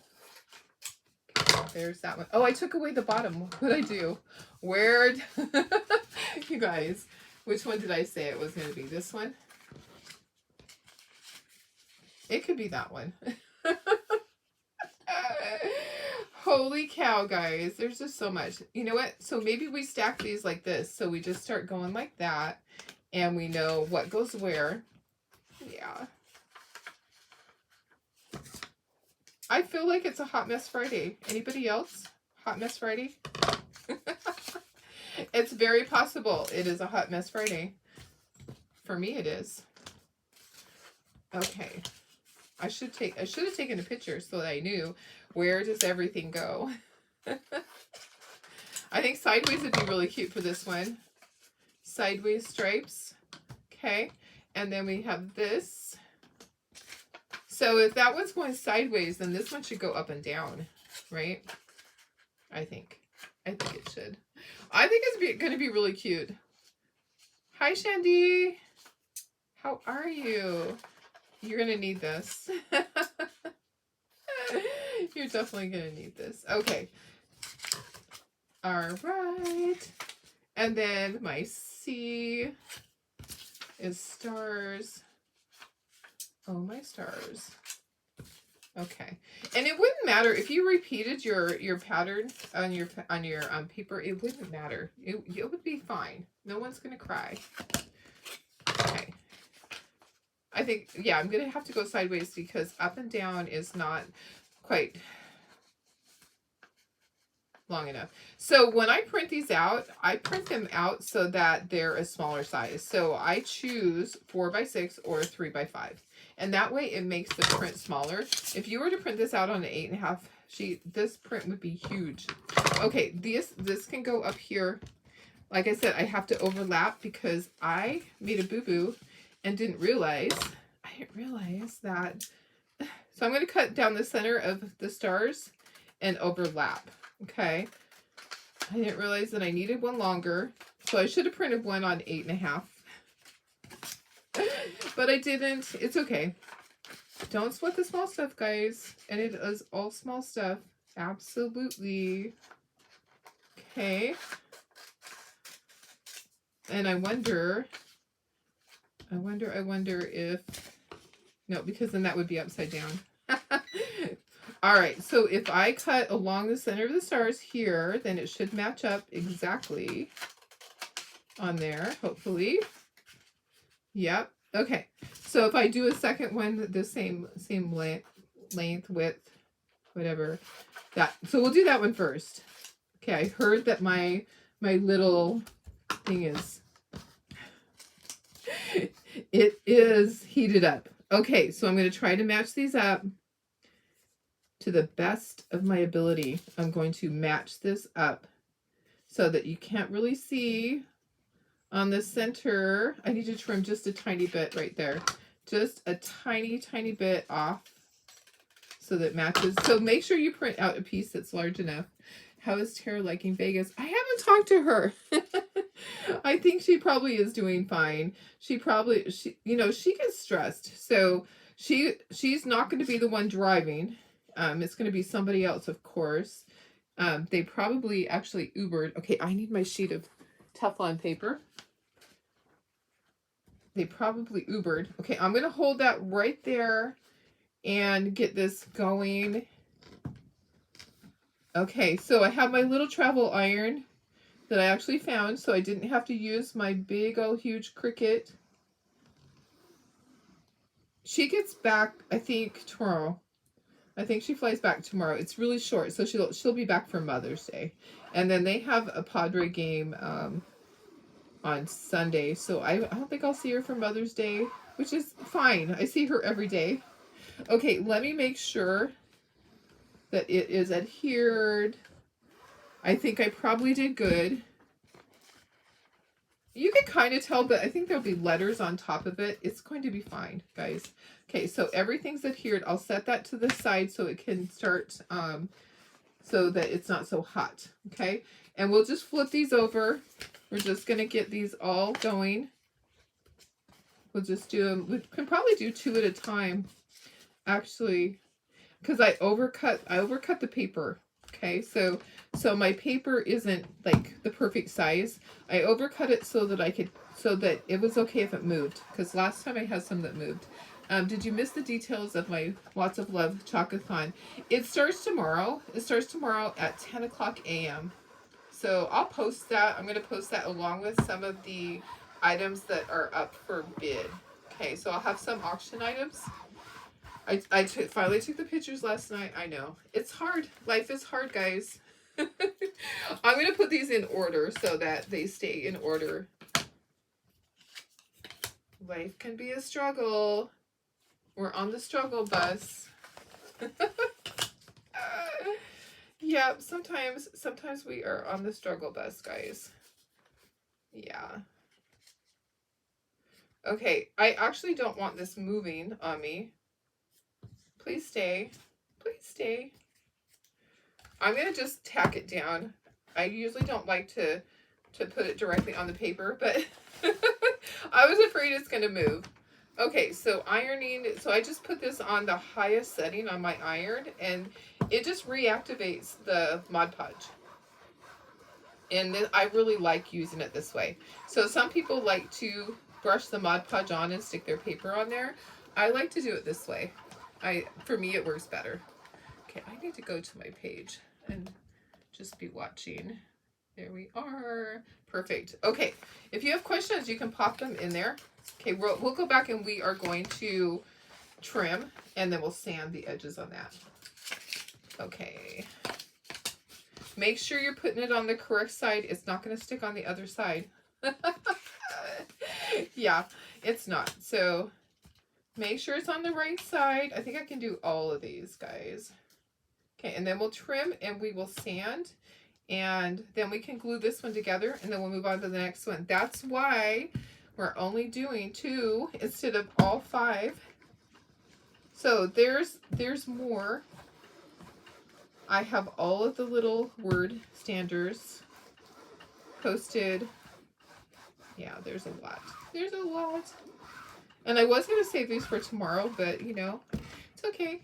Okay, there's that one. Oh, I took away the bottom. What did I do? Where? You guys, which one did I say it was going to be? This one? It could be that one. Holy cow, guys. There's just so much. You know what? So maybe we stack these like this. So we just start going like that. And we know what goes where. Yeah. I feel like it's a Hot Mess Friday. Anybody else? Hot Mess Friday? It's very possible it is a Hot Mess Friday. For me, it is. Okay. I should have taken a picture so that I knew where does everything go. I think sideways would be really cute for this one. Sideways stripes. Okay. And then we have this. So if that one's going sideways, then this one should go up and down, right? I think it should. I think it's going to be really cute. Hi, Shandy. How are you? You're going to need this. You're definitely going to need this. Okay. All right. And then my C is stars. Oh, my stars. Okay. And it wouldn't matter if you repeated your pattern on your paper. It wouldn't matter. It would be fine. No one's going to cry. Okay. I think, yeah, I'm going to have to go sideways because up and down is not quite long enough. So when I print these out, I print them out so that they're a smaller size. So I choose 4x6 or 3x5. And that way it makes the print smaller. If you were to print this out on an 8.5 sheet, this print would be huge. Okay, this can go up here. Like I said, I have to overlap because I made a boo-boo and didn't realize that. So I'm going to cut down the center of the stars and overlap. Okay. I didn't realize that I needed one longer. So I should have printed one on 8.5. But I didn't. It's okay. Don't sweat the small stuff, guys. And it is all small stuff. Absolutely. Okay. And I wonder if, no, because then that would be upside down. All right, so if I cut along the center of the stars here, then it should match up exactly on there, hopefully. Yep, okay. So if I do a second one, the same length, width, whatever, that. So we'll do that one first. Okay, I heard that my little thing is, it is heated up. Okay, so I'm going to try to match these up to the best of my ability. I'm going to match this up so that you can't really see on the center. I need to trim just a tiny bit right there. Just a tiny, tiny bit off so that matches. So make sure you print out a piece that's large enough. How is Tara liking Vegas? I haven't talked to her. I think she probably is doing fine. She gets stressed. So she's not going to be the one driving. It's going to be somebody else, of course. They probably actually Ubered. Okay, I need my sheet of Teflon paper. They probably Ubered. Okay, I'm going to hold that right there and get this going. Okay, so I have my little travel iron that I actually found, so I didn't have to use my big old huge Cricut. She gets back, I think, tomorrow. I think she flies back tomorrow. It's really short, so she'll be back for Mother's Day. And then they have a Padre game on Sunday, so I don't think I'll see her for Mother's Day, which is fine. I see her every day. Okay, let me make sure that it is adhered. I think I probably did good. You can kind of tell, but I think there'll be letters on top of it. It's going to be fine, guys. Okay, so everything's adhered. I'll set that to the side so it can start, so that it's not so hot, okay? And we'll just flip these over. We're just going to get these all going. We'll just do them. We can probably do 2 at a time, actually, because I overcut the paper. Okay, so my paper isn't like the perfect size. I overcut it so that it was okay if it moved, because last time I had some that moved. Did you miss the details of my Lots of Love Chocathon? It starts tomorrow. It starts tomorrow at 10 o'clock a.m. So I'll post that. I'm going to post that along with some of the items that are up for bid. Okay, so I'll have some auction items. I finally took the pictures last night. I know. It's hard. Life is hard, guys. I'm going to put these in order so that they stay in order. Life can be a struggle. We're on the struggle bus. Yeah, sometimes we are on the struggle bus, guys. Yeah. Okay, I actually don't want this moving on me. Please stay. Please stay. I'm going to just tack it down. I usually don't like to put it directly on the paper, but I was afraid it's going to move. Okay, so ironing. So I just put this on the highest setting on my iron, and it just reactivates the Mod Podge. And I really like using it this way. So some people like to brush the Mod Podge on and stick their paper on there. I like to do it this way. For me, it works better. Okay, I need to go to my page and just be watching. There we are. Perfect. Okay, if you have questions, you can pop them in there. Okay, we'll go back and we are going to trim, and then we'll sand the edges on that. Okay. Make sure you're putting it on the correct side. It's not going to stick on the other side. Yeah, it's not. So make sure it's on the right side. I think I can do all of these, guys. Okay, and then we'll trim and we will sand. And then we can glue this one together, and then we'll move on to the next one. That's why we're only doing 2 instead of all 5. So there's more. I have all of the little word standers posted. Yeah, there's a lot. There's a lot. And I was going to save these for tomorrow, but, you know, it's okay.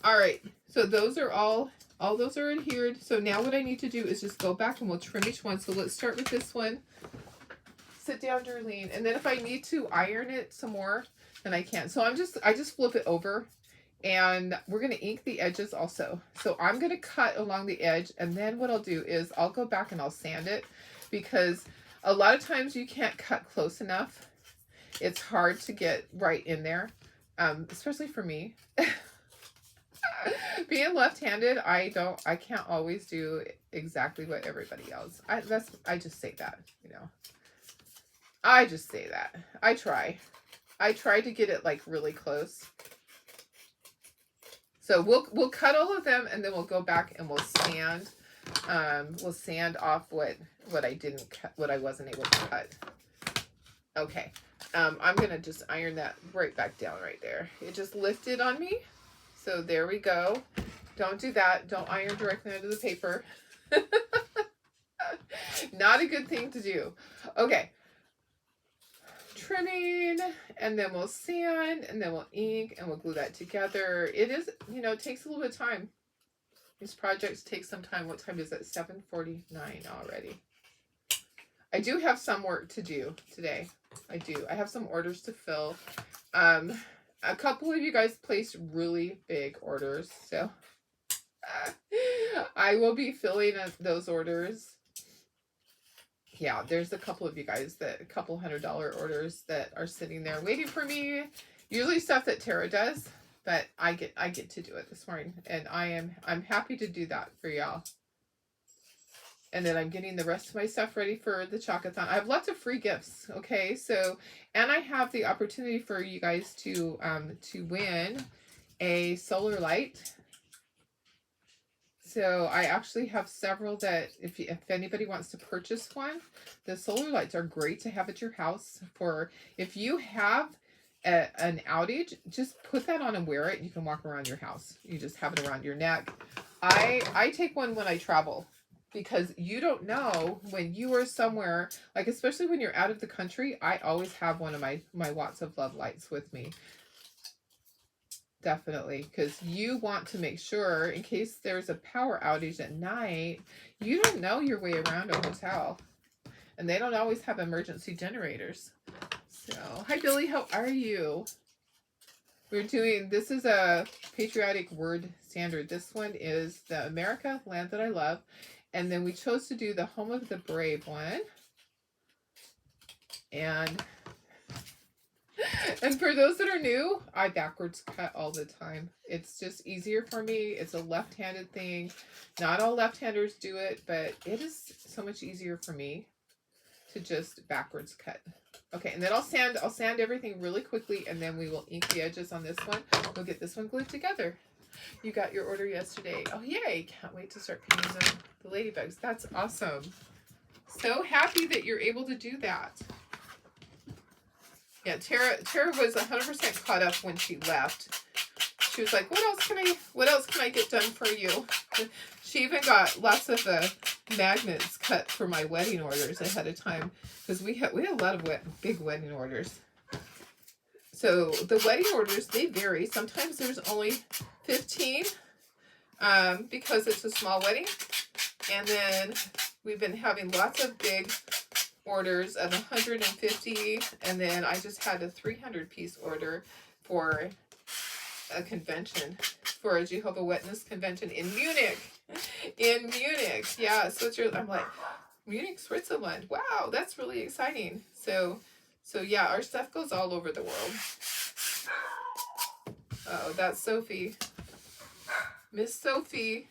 All right. So those are all those are adhered. So now what I need to do is just go back and we'll trim each one. So let's start with this one. Sit down, Darlene. And then if I need to iron it some more, then I can. So I just flip it over, and we're going to ink the edges also. So I'm going to cut along the edge, and then what I'll do is I'll go back and I'll sand it, because a lot of times you can't cut close enough. It's hard to get right in there, especially for me. Being left-handed, I can't always do exactly what everybody else. I just say that, you know. I just say that. I try. I try to get it like really close. So we'll cut all of them, and then we'll go back and we'll sand. We'll sand off what I didn't cut, what I wasn't able to cut. Okay. I'm gonna just iron that right back down right there. It just lifted on me. So there we go. Don't do that. Don't iron directly under the paper. Not a good thing to do. Okay. Trimming, and then we'll sand, and then we'll ink, and we'll glue that together. It is, you know, it takes a little bit of time. These projects take some time. What time is it? 7:49 already. I do have some work to do today. I do. I have some orders to fill. A couple of you guys placed really big orders, so I will be filling those orders. Yeah, there's a couple of you guys a couple $100 orders that are sitting there waiting for me. Usually stuff that Tara does, but I get to do it this morning, and I'm happy to do that for y'all. And then I'm getting the rest of my stuff ready for the Chocathon. I have lots of free gifts, okay? So, and I have the opportunity for you guys to win a solar light. So I actually have several that if anybody wants to purchase one, the solar lights are great to have at your house. For if you have an outage, just put that on and wear it. You can walk around your house. You just have it around your neck. I take one when I travel, because you don't know when you are somewhere, like especially when you're out of the country. I always have one of my Watts of Love lights with me. Definitely, because you want to make sure in case there's a power outage at night, you don't know your way around a hotel. And they don't always have emergency generators. So, hi Billy, how are you? This is a Patriotic word standard. This one is the America, Land That I Love. And then we chose to do the Home of the Brave one. And for those that are new, I backwards cut all the time. It's just easier for me. It's a left-handed thing. Not all left-handers do it, but it is so much easier for me to just backwards cut. Okay, and then I'll sand everything really quickly, and then we will ink the edges on this one. We'll get this one glued together. You got your order yesterday. Oh, yay. Can't wait to start painting the ladybugs. That's awesome. So happy that you're able to do that. Yeah, Tara was 100% caught up when she left. She was like, what else can I get done for you? She even got lots of magnets cut for my wedding orders ahead of time, because we had a lot of big wedding orders. So the wedding orders, they vary. Sometimes there's only 15 because it's a small wedding. And then we've been having lots of big orders of 150, and then I just had a 300-piece order for a convention, for a Jehovah's Witness convention in Munich. In Munich, yeah. I'm like, Munich, Switzerland. Wow, that's really exciting. So yeah, our stuff goes all over the world. Oh, that's Sophie, Miss Sophie,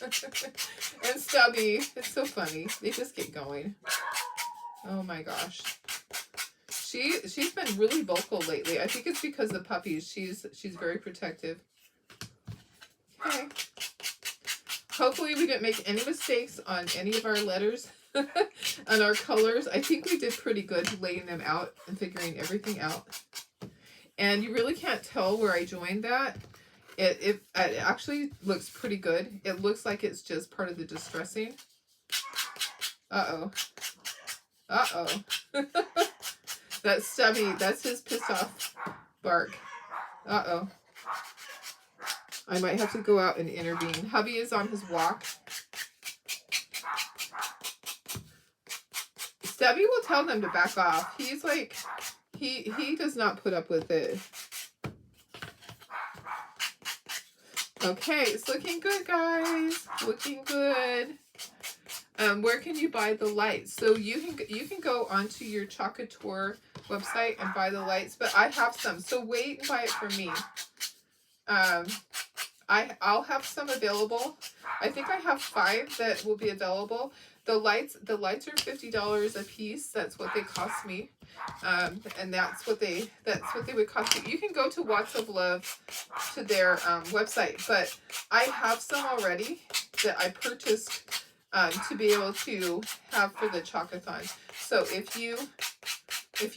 and Stubby. It's so funny. They just get going. Oh my gosh. She's been really vocal lately. I think it's because of the puppies. She's very protective. Okay. Hopefully we didn't make any mistakes on any of our letters on our colors. I think we did pretty good laying them out and figuring everything out. And you really can't tell where I joined that. It actually looks pretty good. It looks like it's just part of the distressing. Uh-oh. Uh-oh. That's Stubby. That's his pissed off bark. Uh-oh. I might have to go out and intervene. Hubby is on his walk. Stubby will tell them to back off. He's like, he does not put up with it. Okay, it's looking good, guys. Looking good. Where can you buy the lights? So you can go onto your Chocateur website and buy the lights, but I have some, so wait and buy it from me. I'll have some available. I think I have 5 that will be available. The lights are $50 a piece. That's what they cost me. And that's what they would cost you. You can go to Watts of Love to their website, but I have some already that I purchased to be able to have for the Chocathon. So if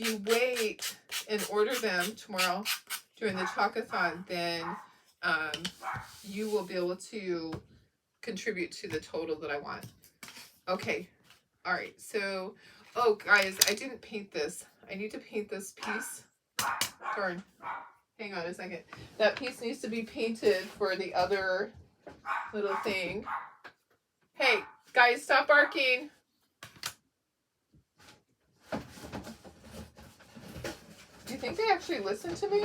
you wait and order them tomorrow during the Chocathon, then you will be able to contribute to the total that I want. Okay. All right. So, oh guys, I didn't paint this. I need to paint this piece. Darn. Hang on a second. That piece needs to be painted for the other little thing. Hey, guys, stop barking. Do you think they actually listen to me?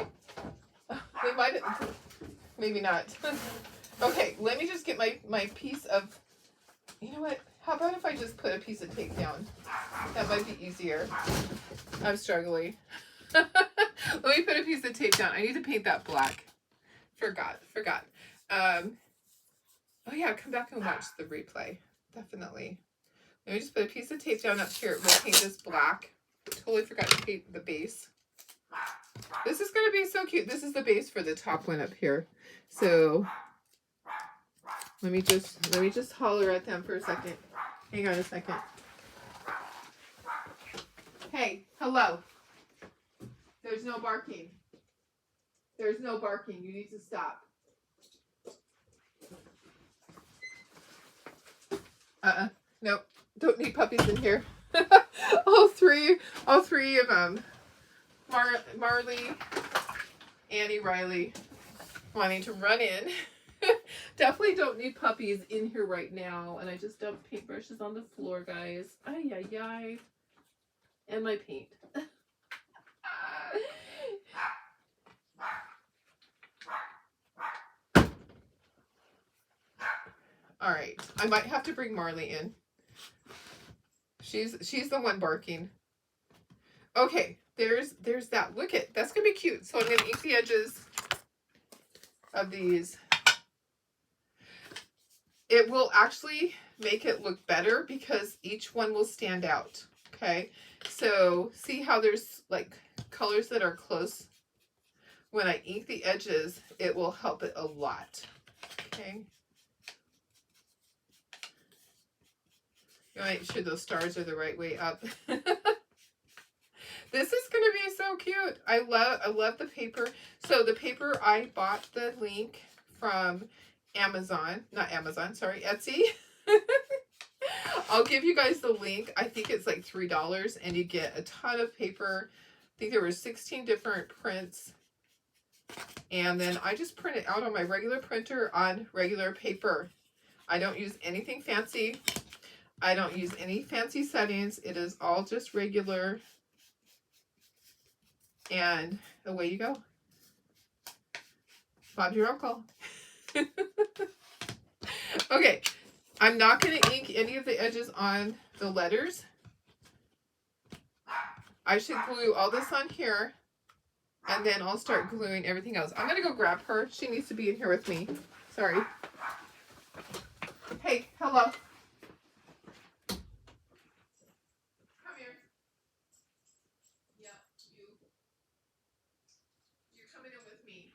They might have. Maybe not. Okay, let me just get my piece of... You know what? How about if I just put a piece of tape down? That might be easier. I'm struggling. Let me put a piece of tape down. I need to paint that black. Forgot. Oh yeah, come back and watch the replay. Definitely. Let me just put a piece of tape down up here. We'll paint this black. Totally forgot to paint the base. This is going to be so cute. This is the base for the top one up here. So let me just holler at them for a second. Hang on a second. Hey, hello. There's no barking. There's no barking. You need to stop. Nope. Don't need puppies in here. all three of them. Marley, Annie, Riley, wanting to run in. Definitely don't need puppies in here right now. And I just dumped paintbrushes on the floor, guys. Ay, ay, ay. And my paint. All right. I might have to bring Marley in. She's the one barking. Okay. There's that. Look at, that's going to be cute. So I'm going to ink the edges of these. It will actually make it look better because each one will stand out. Okay. So see how there's like colors that are close? When I ink the edges, it will help it a lot. Okay. You want to make sure those stars are the right way up. This is going to be so cute. I love the paper. So the paper, I bought the link from Amazon. Not Amazon, sorry, Etsy. I'll give you guys the link. I think it's like $3 and you get a ton of paper. I think there were 16 different prints. And then I just print it out on my regular printer on regular paper. I don't use anything fancy. I don't use any fancy settings. It is all just regular. And away you go. Bob's your uncle. Okay. I'm not going to ink any of the edges on the letters. I should glue all this on here. And then I'll start gluing everything else. I'm going to go grab her. She needs to be in here with me. Sorry. Hey, hello. Come here. Yeah, you're coming in with me.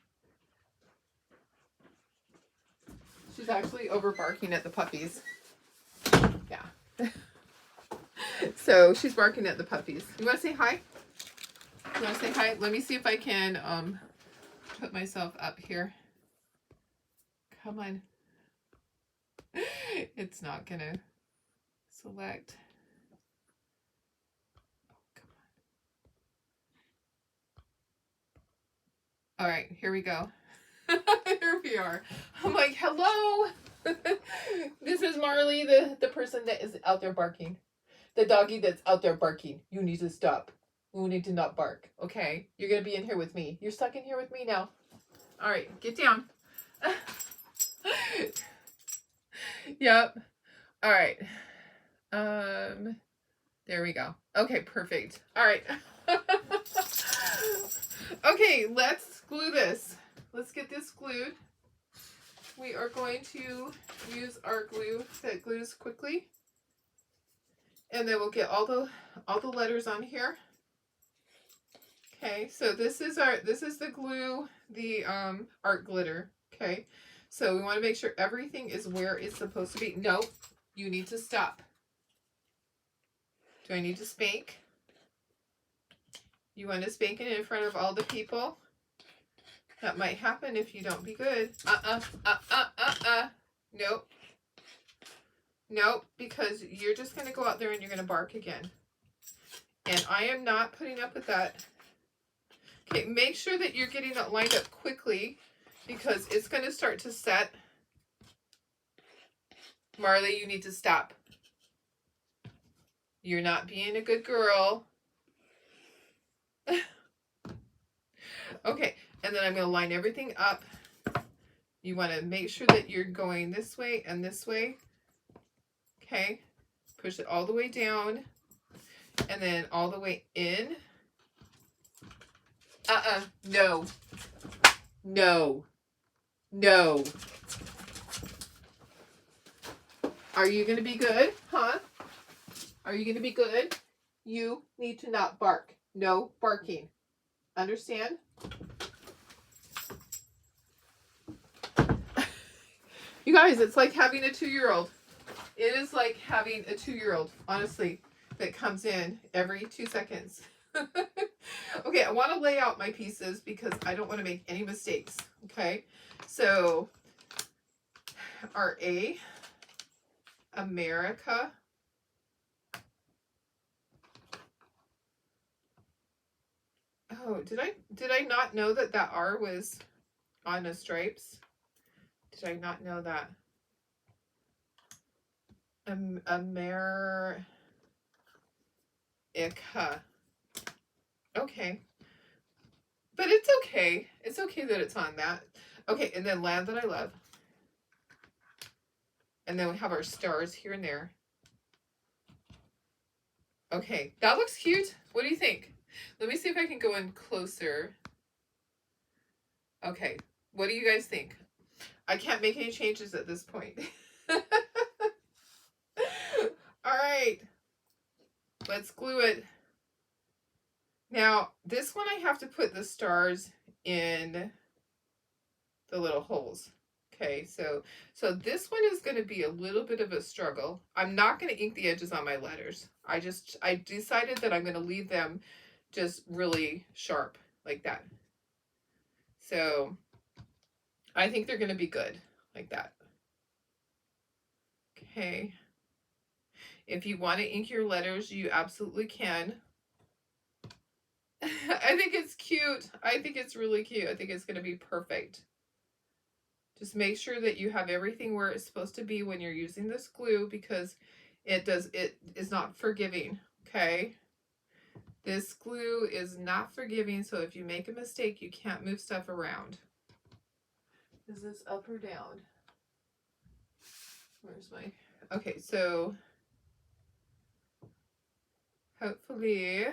She's actually over barking at the puppies. Yeah. So she's barking at the puppies. You want to say hi? You want to say hi? Let me see if I can put myself up here. Come on. It's not going to select. Oh, come on. All right, here we go. Here we are. I'm like, hello. This is Marley, the person that is out there barking. The doggy that's out there barking. You need to stop. You need to not bark. Okay? You're going to be in here with me. You're stuck in here with me now. All right, get down. Yep. All right. There we go. Okay, perfect. All right. Okay, let's glue this. Let's get this glued. we are going to use our glue that glues quickly. And then we'll get all the letters on here. Okay, so this is the glue, the art glitter. Okay, so we want to make sure everything is where it's supposed to be. No, you need to stop. Do I need to spank? You want to spank it in front of all the people? That might happen if you don't be good. Nope. Nope, because you're just going to go out there and you're going to bark again. And I am not putting up with that. Okay, make sure that you're getting it lined up quickly because it's going to start to set. Marley, you need to stop. You're not being a good girl. Okay, and then I'm going to line everything up. You want to make sure that you're going this way and this way. Okay, push it all the way down and then all the way in. No. No. No. Are you going to be good? Huh? Are you going to be good? You need to not bark. No barking. Understand? You guys, it's like having a 2-year-old. It is like having a 2-year-old, honestly, that comes in every 2 seconds. Okay, I want to lay out my pieces because I don't want to make any mistakes. Okay, so our A, America. Oh, did I not know that that R was on the stripes? Did I not know that? America. Okay. But it's okay. It's okay that it's on that. Okay, and then land that I love. And then we have our stars here and there. Okay, that looks cute. What do you think? Let me see if I can go in closer. Okay, what do you guys think? I can't make any changes at this point. All right, let's glue it. Now, this one I have to put the stars in the little holes. Okay, so this one is going to be a little bit of a struggle. I'm not going to ink the edges on my letters. I decided that I'm going to leave them just really sharp like that. So I think they're going to be good like that. Okay. If you want to ink your letters, you absolutely can. I think it's cute. I think it's really cute. I think it's going to be perfect. Just make sure that you have everything where it's supposed to be when you're using this glue because it is not forgiving, okay? This glue is not forgiving, so if you make a mistake, you can't move stuff around. Is this up or down? Where's my... Okay, so hopefully...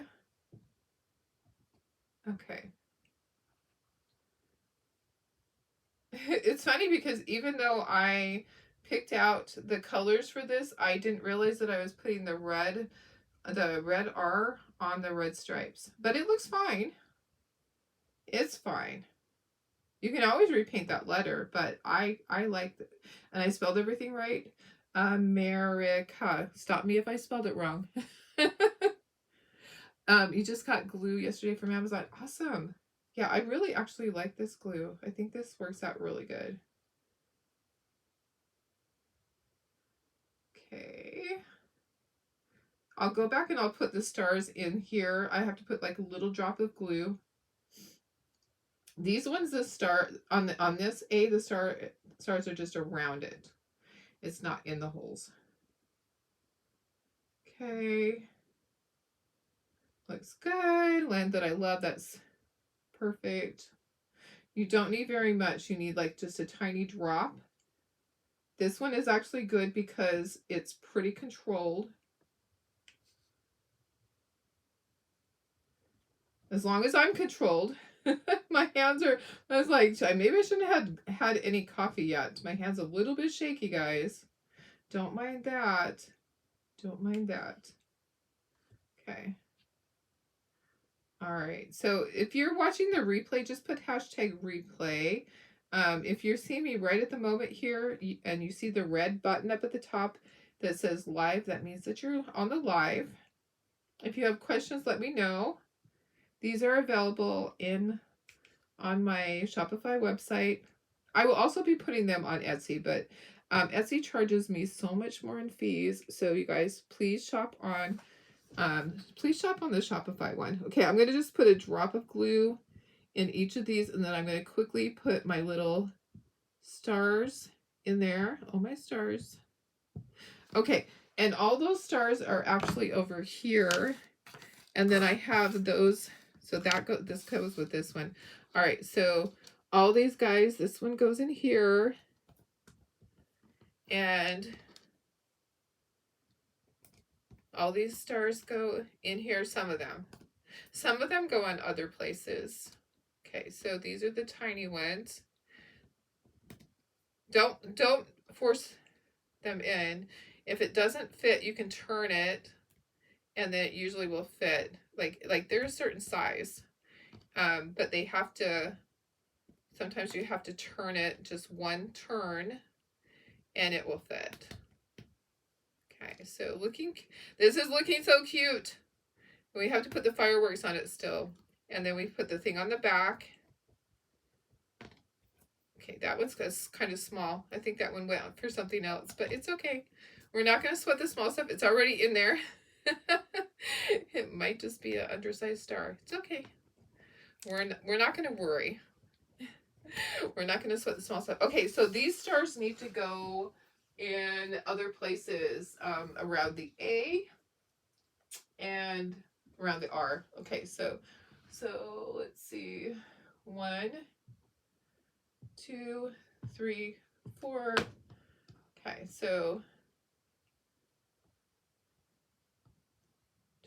Okay. It's funny because even though I picked out the colors for this, I didn't realize that I was putting the red R on the red stripes. But it looks fine. It's fine. You can always repaint that letter, but I like it. And I spelled everything right. America. Stop me if I spelled it wrong. You just got glue yesterday from Amazon. Awesome. Yeah, I really actually like this glue. I think this works out really good. Okay. I'll go back and I'll put the stars in here. I have to put like a little drop of glue. These ones, the star on this A, the stars are just around it. It's not in the holes. Okay. Looks good. Land that I love. That's perfect. You don't need very much. You need like just a tiny drop. This one is actually good because it's pretty controlled. As long as I'm controlled. My hands are, I was like, maybe I shouldn't have had any coffee yet. My hand's a little bit shaky, guys. Don't mind that. Don't mind that. Okay. All right. So if you're watching the replay, just put hashtag replay. If you're seeing me right at the moment here and you see the red button up at the top that says live, that means that you're on the live. If you have questions, let me know. These are available on my Shopify website. I will also be putting them on Etsy, but Etsy charges me so much more in fees. So you guys, please shop on the Shopify one. Okay, I'm going to just put a drop of glue in each of these, and then I'm going to quickly put my little stars in there. Oh, my stars. Okay, and all those stars are actually over here. And then I have those, so this goes with this one. All right, so all these guys, this one goes in here. And all these stars go in here, some of them. Some of them go on other places. Okay, so these are the tiny ones. Don't force them in. If it doesn't fit, you can turn it, and then it usually will fit. Like they're a certain size, but they have to. Sometimes you have to turn it just one turn, and it will fit. Okay, so this is looking so cute. We have to put the fireworks on it still, and then we put the thing on the back. Okay, that one's kind of small. I think that one went for something else, but it's okay. We're not going to sweat the small stuff. It's already in there. It might just be an undersized star. It's okay. We're not going to worry. We're not going to sweat the small stuff. Okay, so these stars need to go in other places around the A and around the R. Okay, so let's see. 1, 2, 3, 4. Okay, so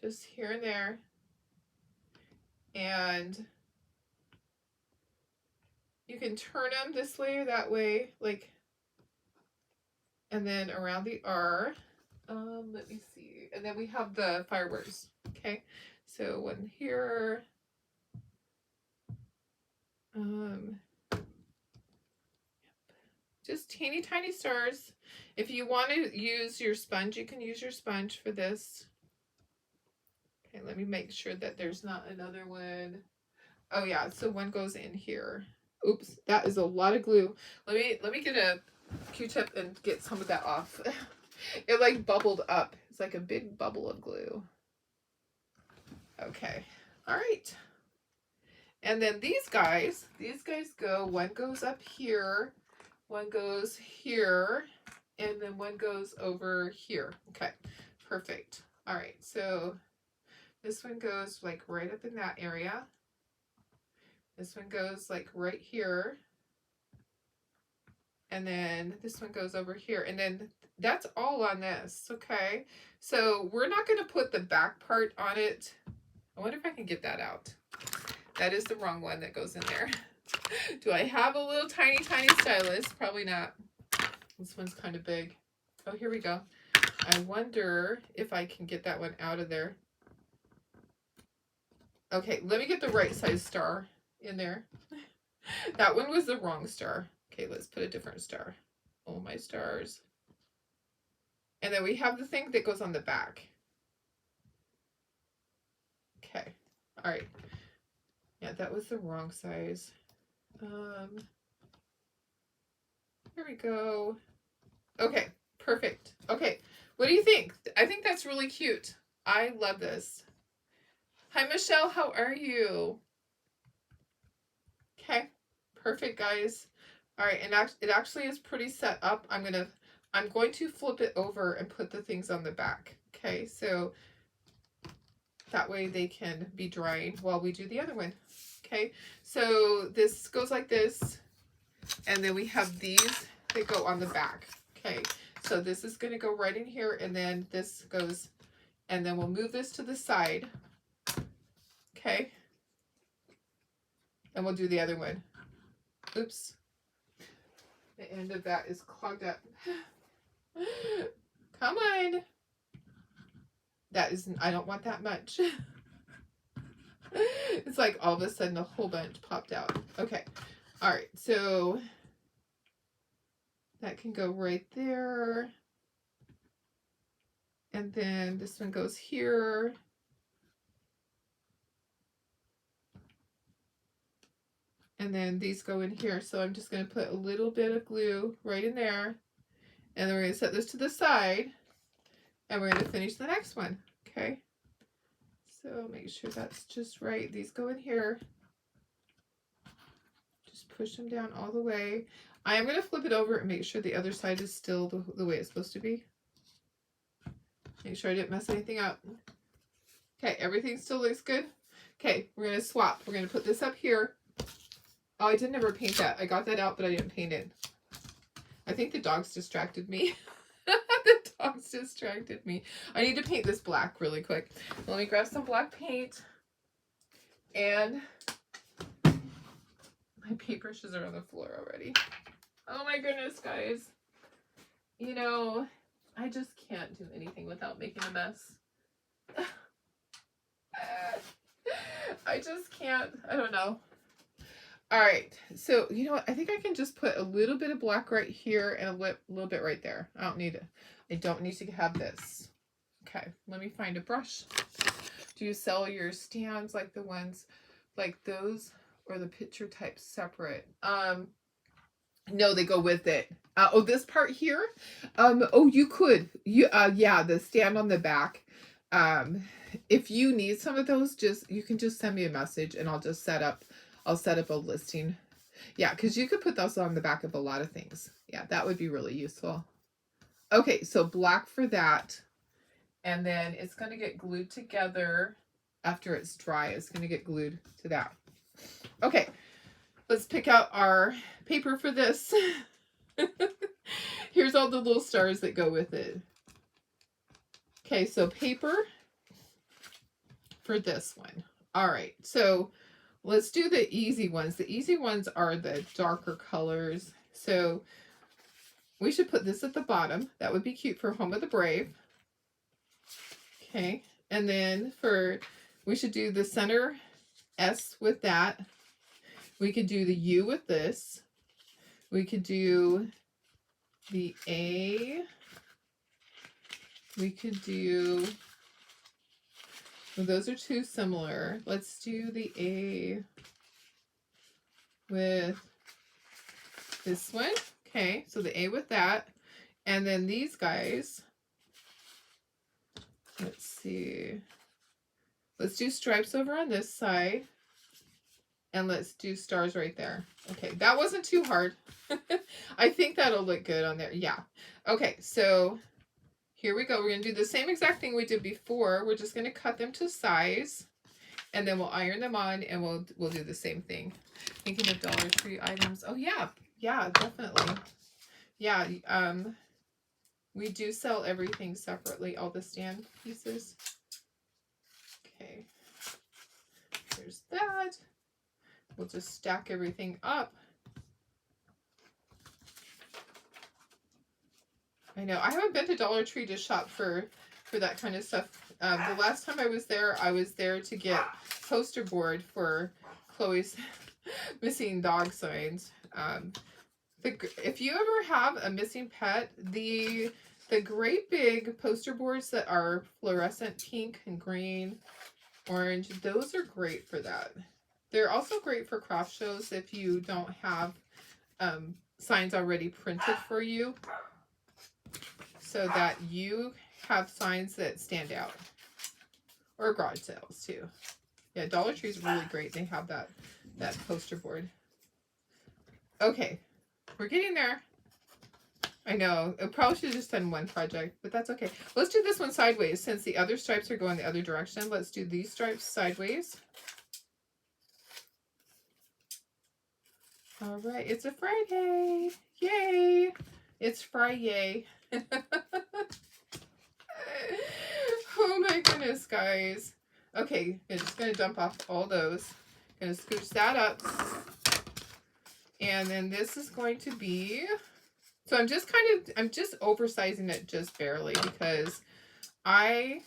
just here and there. And you can turn them this way or that way, like, and then around the R. Let me see. And then we have the fireworks. Okay, so one here. Just teeny tiny stars. If you want to use your sponge, you can use your sponge for this. Okay, let me make sure that there's not another one. Oh yeah, so one goes in here. Oops, that is a lot of glue. Let me get a Q-tip and get some of that off. It like bubbled up. It's like a big bubble of glue. Okay, all right. And then these guys go, one goes up here, one goes here, and then one goes over here. Okay, perfect. All right, so this one goes like right up in that area. This one goes like right here. And then this one goes over here. And then that's all on this, okay? So we're not going to put the back part on it. I wonder if I can get that out. That is the wrong one that goes in there. Do I have a little tiny stylus? Probably not. This one's kind of big. Oh, here we go. I wonder if I can get that one out of there. Okay, let me get the right size star in there. That one was the wrong star. Okay, let's put a different star. Oh, my stars. And then we have the thing that goes on the back. Okay, all right. Yeah, that was the wrong size. Here we go. Okay, perfect. Okay, what do you think? I think that's really cute. I love this. Hi, Michelle, how are you? Okay, perfect, guys. All right, and it actually is pretty set up. I'm going to flip it over and put the things on the back. Okay, so that way they can be drying while we do the other one. Okay, so this goes like this, and then we have these that go on the back. Okay, so this is going to go right in here, and then this goes, and then we'll move this to the side. Okay, And we'll do the other one. Oops. The end of that is clogged up. Come on. That isn't, I don't want that much. It's like all of a sudden a whole bunch popped out. Okay. All right. So that can go right there. And then this one goes here. And then these go in here. So I'm just going to put a little bit of glue right in there. And then we're going to set this to the side. And we're going to finish the next one. Okay. So make sure that's just right. These go in here. Just push them down all the way. I am going to flip it over and make sure the other side is still the way it's supposed to be. Make sure I didn't mess anything up. Okay, everything still looks good. Okay, we're going to swap. We're going to put this up here. Oh, I didn't ever paint that. I got that out, but I didn't paint it. I think the dogs distracted me. The dogs distracted me. I need to paint this black really quick. Let me grab some black paint. And my paintbrushes are on the floor already. Oh my goodness, guys. You know, I just can't do anything without making a mess. I just can't. I don't know. All right. So, you know what? I think I can just put a little bit of black right here and a little bit right there. I don't need it. I don't need to have this. Okay. Let me find a brush. Do you sell your stands like the ones like those or the picture type separate? No, they go with it. Oh, this part here. Oh, you could. Yeah, the stand on the back. If you need some of those, you can just send me a message and I'll set up a listing. Yeah, because you could put those on the back of a lot of things. Yeah, that would be really useful. Okay, so black for that. And then it's going to get glued together after it's dry. It's going to get glued to that. Okay, let's pick out our paper for this. Here's all the little stars that go with it. Okay, so paper for this one. All right, so let's do the easy ones. The easy ones are the darker colors. So we should put this at the bottom. That would be cute for Home of the Brave. Okay, and then we should do the center S with that. We could do the U with this. We could do the A. We could do, well, those are too similar. Let's do the A with this one. Okay, so the A with that. And then these guys, let's see. Let's do stripes over on this side. And let's do stars right there. Okay, that wasn't too hard. I think that'll look good on there. Yeah. Okay, so here we go. We're going to do the same exact thing we did before. We're just going to cut them to size. And then we'll iron them on and we'll do the same thing. Thinking of Dollar Tree items. Oh, yeah. Yeah, definitely. Yeah, we do sell everything separately, all the stand pieces. Okay. There's that. We'll just stack everything up. I know. I haven't been to Dollar Tree to shop for that kind of stuff. The last time I was there to get poster board for Chloe's missing dog signs. If you ever have a missing pet, the great big poster boards that are fluorescent pink and green, orange, those are great for that. They're also great for craft shows if you don't have signs already printed for you, so that you have signs that stand out. Or garage sales too. Yeah, Dollar Tree is really great. They have that poster board. Okay, we're getting there. I know, I probably should have just done one project, but that's okay. Let's do this one sideways. Since the other stripes are going the other direction, let's do these stripes sideways. All right, it's a Friday. Yay! It's Friday. Oh my goodness, guys. Okay, I'm just going to dump off all those. Gonna scooch that up. And then this is going to be, so I'm just oversizing it just barely because I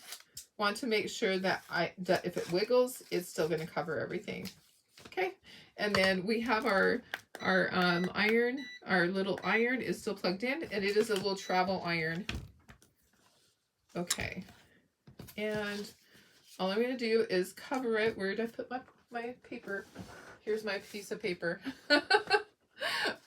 want to make sure that that if it wiggles, it's still going to cover everything. Okay. And then we have our iron. Our little iron is still plugged in, and it is a little travel iron. Okay. And all I'm going to do is cover it. Where did I put my paper? Here's my piece of paper.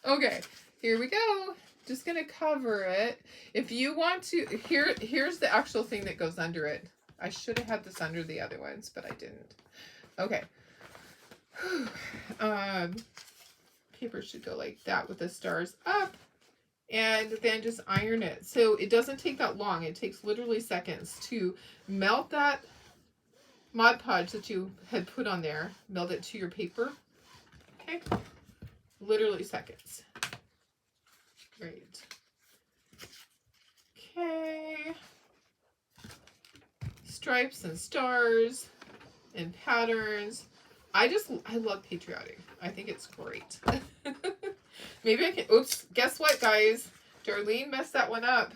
Okay, here we go. Just going to cover it. If you want to, here's the actual thing that goes under it. I should have had this under the other ones, but I didn't. Okay. Paper should go like that with the stars up. And then just iron it. So it doesn't take that long. It takes literally seconds to melt that Mod Podge that you had put on there. Melt it to your paper. Okay. Literally seconds. Great. Okay. Stripes and stars and patterns. I love Patriotic. I think it's great. Maybe I can, oops, guess what, guys? Darlene messed that one up.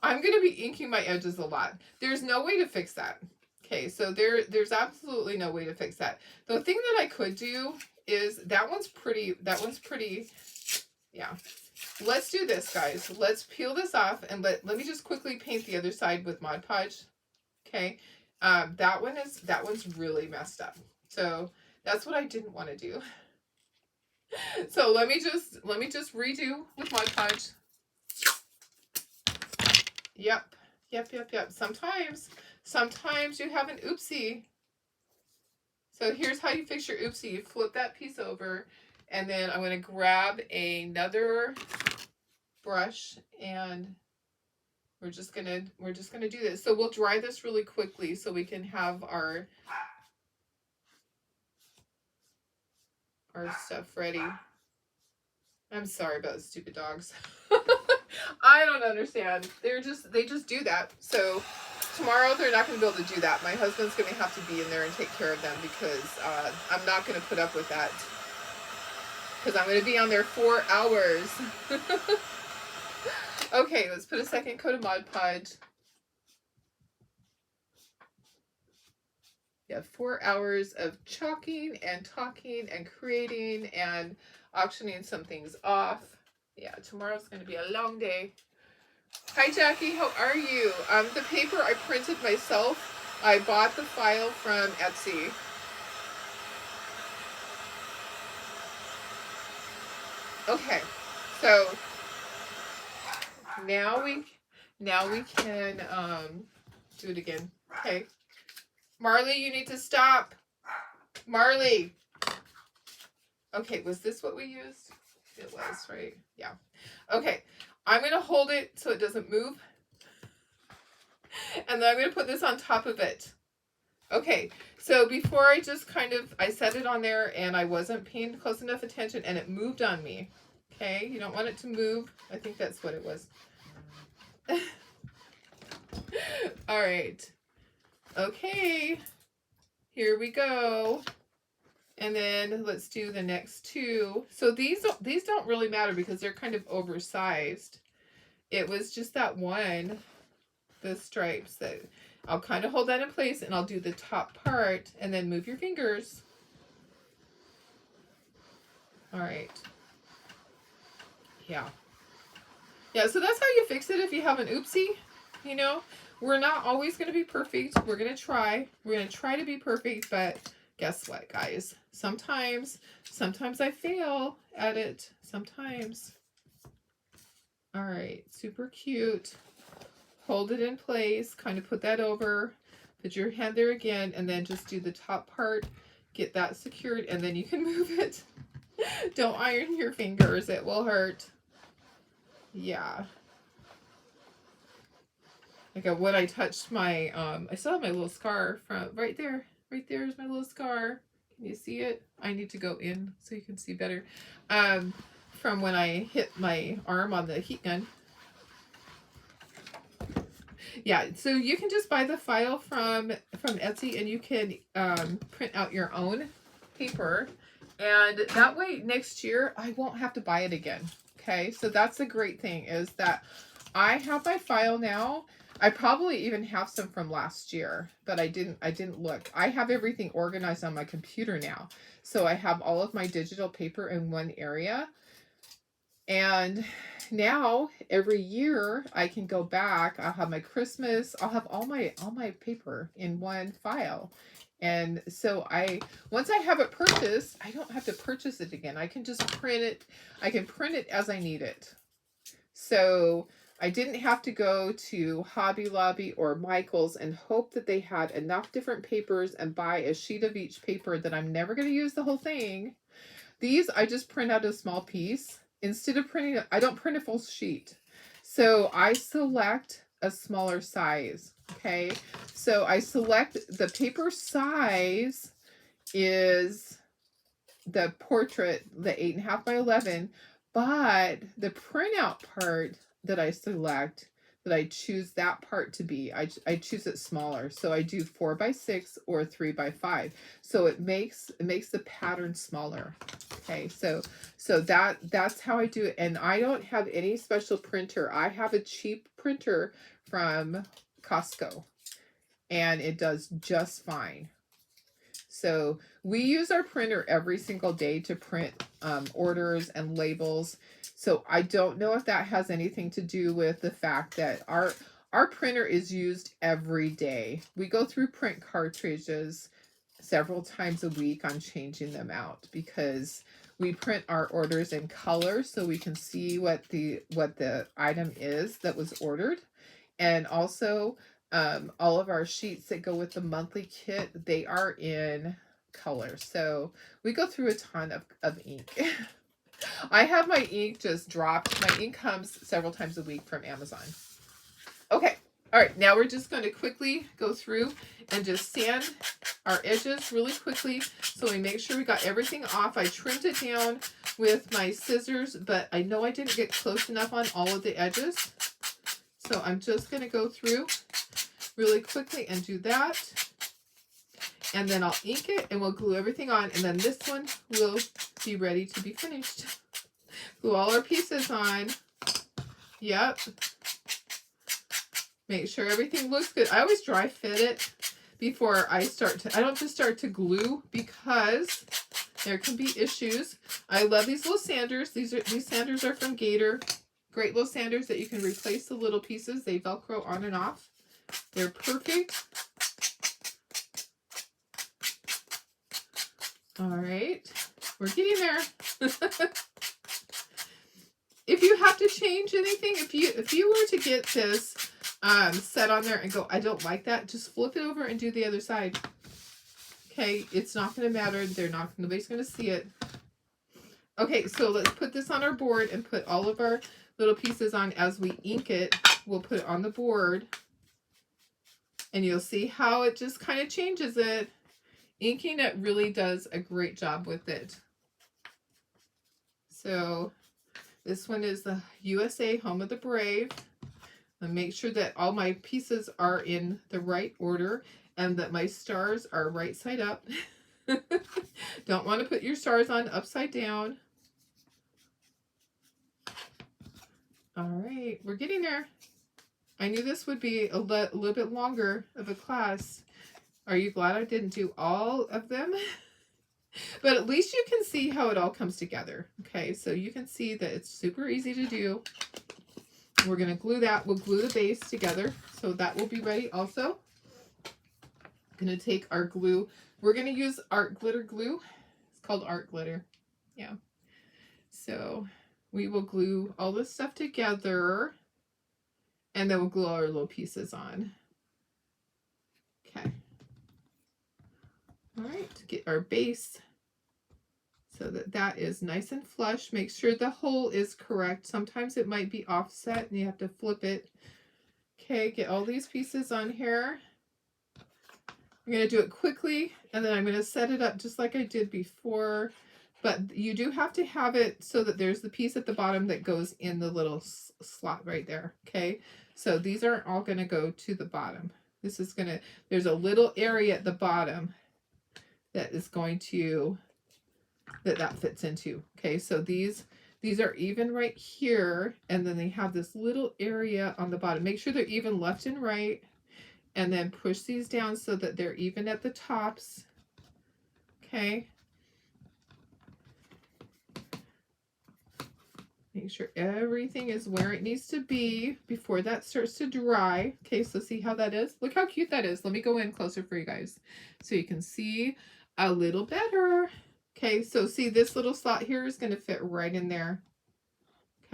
I'm going to be inking my edges a lot. There's no way to fix that. Okay, so there's absolutely no way to fix that. The thing that I could do is, that one's pretty, yeah. Let's do this, guys. Let's peel this off, and let me just quickly paint the other side with Mod Podge. Okay, that one's really messed up. So that's what I didn't want to do. So let me just redo with Mod Podge. Yep. Sometimes you have an oopsie. So here's how you fix your oopsie. You flip that piece over, and then I'm going to grab another brush, and we're just gonna do this. So we'll dry this really quickly so we can have our stuff ready. I'm sorry about the stupid dogs. I don't understand. They just do that. So tomorrow they're not going to be able to do that. My husband's going to have to be in there and take care of them, because I'm not going to put up with that. Because I'm going to be on there 4 hours. Okay, let's put a second coat of Mod Podge. Yeah, 4 hours of chalking and talking and creating and auctioning some things off. Yeah, tomorrow's going to be a long day. Hi, Jackie. How are you? The paper I printed myself. I bought the file from Etsy. Okay, so now we can do it again. Okay, Marley, you need to stop. Marley. Okay, was this what we used? It was, right? Yeah. Okay, I'm going to hold it so it doesn't move. And then I'm going to put this on top of it. Okay, so before I set it on there and I wasn't paying close enough attention and it moved on me. Okay, you don't want it to move. I think that's what it was. All right. Okay, here we go. And then let's do the next two. So these don't really matter because they're kind of oversized. It was just that one, the stripes, that I'll kind of hold that in place, and I'll do the top part and then move your fingers. All right. Yeah. Yeah, so that's how you fix it if you have an oopsie. You know, we're not always going to be perfect. We're going to try. We're going to try to be perfect, but guess what, guys? Sometimes I fail at it. Sometimes. All right, super cute. Hold it in place, kind of put that over, put your hand there again, and then just do the top part, get that secured, and then you can move it. Don't iron your fingers, it will hurt. Yeah. Like when I touched my, I still have my little scar from right there. Right there is my little scar. Can you see it? I need to go in so you can see better. From when I hit my arm on the heat gun. Yeah, so you can just buy the file from Etsy, and you can print out your own. paper. And that way next year I won't have to buy it again. Okay, so that's the great thing, is that I have my file now. I probably even have some from last year, but I didn't look. I have everything organized on my computer now. So I have all of my digital paper in one area. And now every year I can go back. I'll have my Christmas, I'll have all my paper in one file. And so once I have it purchased, I don't have to purchase it again. I can just print it. I can print it as I need it. So I didn't have to go to Hobby Lobby or Michael's and hope that they had enough different papers and buy a sheet of each paper that I'm never going to use the whole thing. These, I just print out a small piece. Instead of printing, I don't print a full sheet. So I select a smaller size. Okay. So I select the paper size is the portrait, the 8.5 by 11, but the printout part that I select, that I choose that part to be, I choose it smaller. So I do 4 by 6 or 3 by 5. So it makes the pattern smaller. Okay, so that's how I do it. And I don't have any special printer. I have a cheap printer from Costco, and it does just fine. So we use our printer every single day to print orders and labels. So I don't know if that has anything to do with the fact that our printer is used every day. We go through print cartridges several times a week on changing them out, because we print our orders in color so we can see what the item is that was ordered. And also all of our sheets that go with the monthly kit, they are in color. So we go through a ton of ink. I have my ink just dropped. My ink comes several times a week from Amazon. Okay. All right. Now we're just going to quickly go through and just sand our edges really quickly, so we make sure we got everything off. I trimmed it down with my scissors, but I know I didn't get close enough on all of the edges. So I'm just going to go through really quickly and do that. And then I'll ink it and we'll glue everything on. And then this one will be ready to be finished. Glue all our pieces on. Yep. Make sure everything looks good. I always dry fit it before I start to, I don't just start to glue, because there can be issues. I love these little sanders. These sanders are from Gator. Great little sanders that you can replace the little pieces. They Velcro on and off. They're perfect. All right, we're getting there. If you have to change anything, if you were to get this set on there and go, I don't like that, just flip it over and do the other side. Okay, it's not going to matter. Nobody's going to see it. Okay, so let's put this on our board and put all of our little pieces on. As we ink it, we'll put it on the board, and you'll see how it just kind of changes it. Inking it really does a great job with it. So this one is the USA Home of the Brave. And make sure that all my pieces are in the right order and that my stars are right side up. Don't want to put your stars on upside down. All right, we're getting there. I knew this would be a little bit longer of a class. Are you glad I didn't do all of them? But at least you can see how it all comes together. Okay, so you can see that it's super easy to do. We're going to glue that. We'll glue the base together. So that will be ready also. I'm going to take our glue. We're going to use art glitter glue. It's called art glitter. Yeah. So we will glue all this stuff together. And then we'll glue all our little pieces on. Okay. All right, to get our base so that is nice and flush. Make sure the hole is correct. Sometimes it might be offset and you have to flip it. Okay, get all these pieces on here. I'm going to do it quickly, and then I'm going to set it up just like I did before. But you do have to have it so that there's the piece at the bottom that goes in the little slot right there. Okay, so these aren't all going to go to the bottom. This is going to, there's a little area at the bottom that is going to that fits into. Okay, so these are even right here, and then they have this little area on the bottom. Make sure they're even left and right, and then push these down so that they're even at the tops. Okay. Make sure everything is where it needs to be before that starts to dry. Okay, so see how that is? Look how cute that is. Let me go in closer for you guys so you can see a little better. Okay, so see this little slot here is going to fit right in there.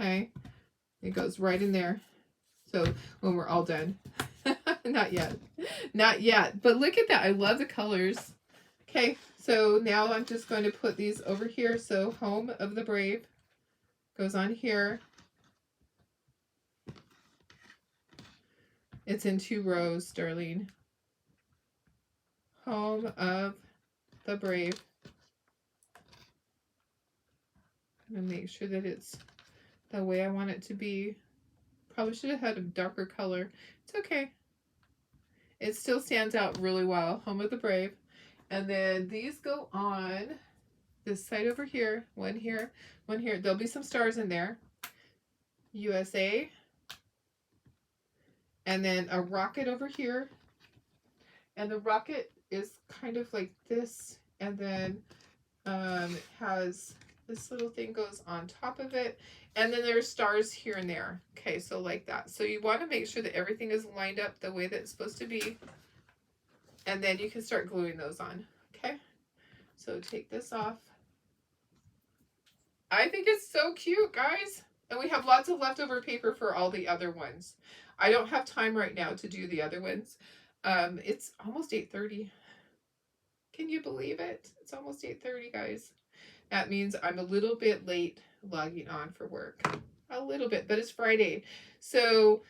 Okay, it goes right in there. So when we're all done. Not yet. Not yet. But look at that. I love the colors. Okay, so now I'm just going to put these over here. So Home of the Brave goes on here. It's in 2 rows, Darlene. Home of the Brave. I'm going to make sure that it's the way I want it to be. Probably should have had a darker color. It's okay. It still stands out really well. Home of the Brave. And then these go on this side over here. One here, one here. There'll be some stars in there. USA. And then a rocket over here. And the rocket is kind of like this. And then it has this little thing goes on top of it. And then there's stars here and there. Okay, so like that. So you want to make sure that everything is lined up the way that it's supposed to be. And then you can start gluing those on. Okay, so take this off. I think it's so cute, guys. And we have lots of leftover paper for all the other ones. I don't have time right now to do the other ones. It's almost 8:30. Can you believe it? It's almost 8:30, guys. That means I'm a little bit late logging on for work. A little bit, but it's Friday. So,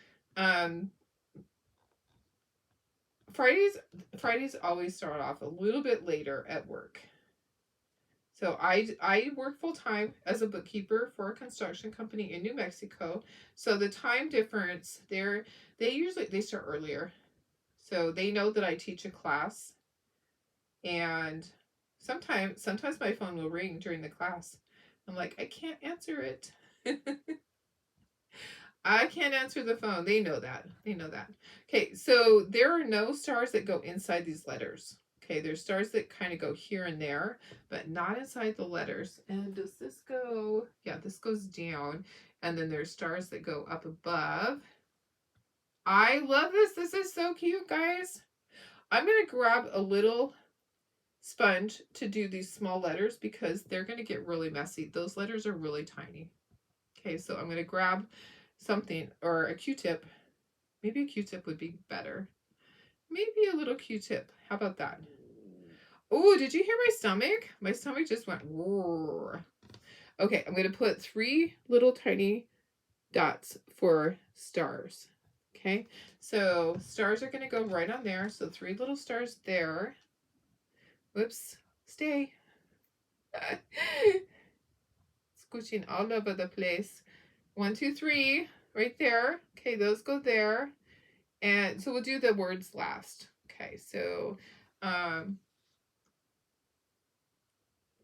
Fridays always start off a little bit later at work. So I work full time as a bookkeeper for a construction company in New Mexico. So the time difference they start earlier. So they know that I teach a class, and sometimes my phone will ring during the class. I'm like, I can't answer it. I can't answer the phone. They know that. They know that. Okay, so there are no stars that go inside these letters. Okay, there's stars that kind of go here and there, but not inside the letters. And does this go? Yeah, this goes down. And then there's stars that go up above. I love this. This is so cute, guys. I'm going to grab a little sponge to do these small letters because they're going to get really messy. Those letters are really tiny. Okay, so I'm going to grab something or a Q-tip. Maybe a Q-tip would be better. Maybe a little Q-tip. How about that? Oh, did you hear my stomach? My stomach just went roar. Okay, I'm going to put 3 little tiny dots for stars. Okay, so stars are going to go right on there. So 3 little stars there. Whoops, stay. Scooching all over the place. 1, 2, 3, right there. Okay, those go there. And so we'll do the words last. Okay, so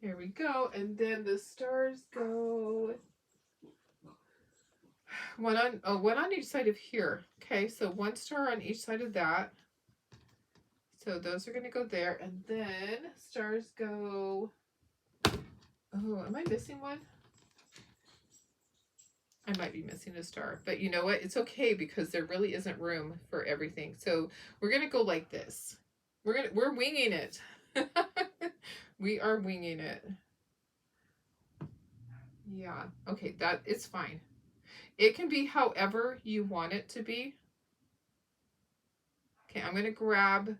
here we go. And then the stars go one on each side of here. Okay, so 1 star on each side of that. So those are going to go there. And then stars go, oh, am I missing one? I might be missing a star, but you know what? It's okay because there really isn't room for everything. So we're going to go like this. We're winging it. We are winging it. Yeah. Okay, that it's fine. It can be however you want it to be. Okay, I'm going to grab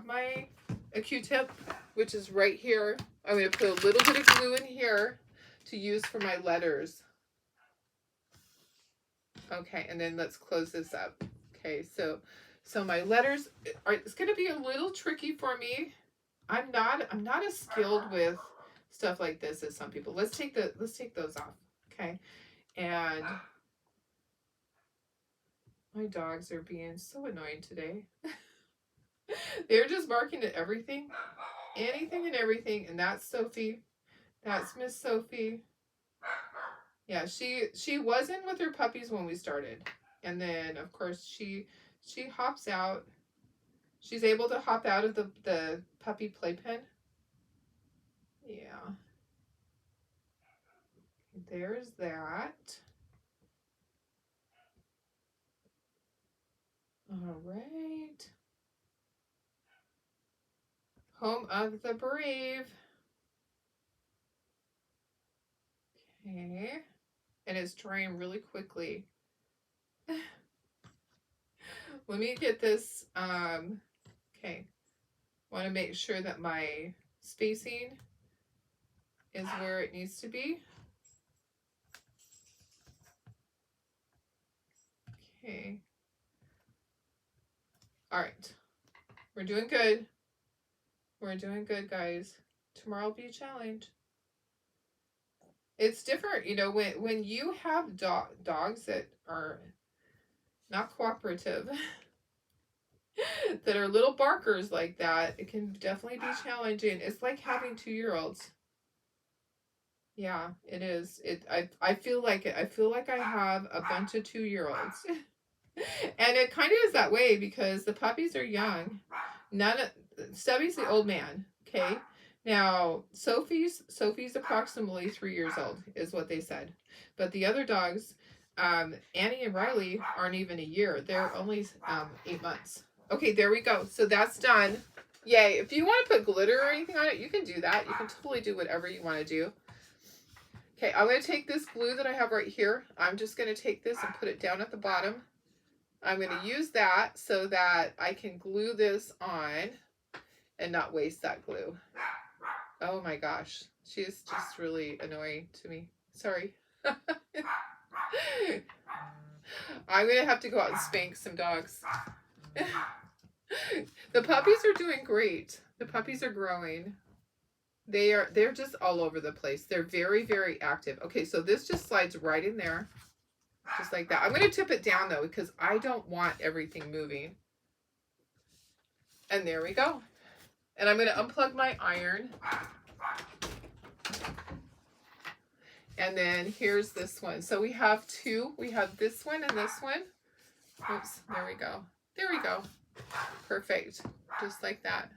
my Q-tip, which is right here. I'm going to put a little bit of glue in here to use for my letters. Okay, and then let's close this up. Okay, so my letters it's going to be a little tricky for me. I'm not as skilled with stuff like this as some people. Let's take those off. Okay. And my dogs are being so annoying today. They're just barking at everything. anything and everything. And that's Sophie. That's Miss Sophie. Yeah, she was in with her puppies when we started. And then, of course, she hops out. She's able to hop out of the puppy playpen. Yeah. There's that. All right. Home of the brave. Okay. And it's drying really quickly. Let me get this. Okay. Want to make sure that my spacing is where it needs to be. Okay. All right. We're doing good. We're doing good, guys. Tomorrow will be a challenge. It's different, you know, when you have dogs that are not cooperative, that are little barkers like that, it can definitely be challenging. It's like having 2-year-olds. Yeah, it is. I feel like it. I feel like I have a bunch of 2-year-olds. And it kind of is that way because the puppies are young. Stubby's the old man, okay? Now, Sophie's approximately 3 years old, is what they said. But the other dogs, Annie and Riley, aren't even a year. They're only 8 months. Okay, there we go. So that's done. Yay. If you want to put glitter or anything on it, you can do that. You can totally do whatever you want to do. Okay, I'm going to take this glue that I have right here. I'm just going to take this and put it down at the bottom. I'm going to use that so that I can glue this on and not waste that glue. Oh my gosh. She's just really annoying to me. Sorry. I'm going to have to go out and spank some dogs. The puppies are doing great. The puppies are growing. They're just all over the place. They're very, very active. Okay, so this just slides right in there. Just like that. I'm going to tip it down though because I don't want everything moving. And there we go. And I'm going to unplug my iron. And then here's this one. So we have two. We have this one and this one. Oops, there we go. There we go. Perfect. Just like that.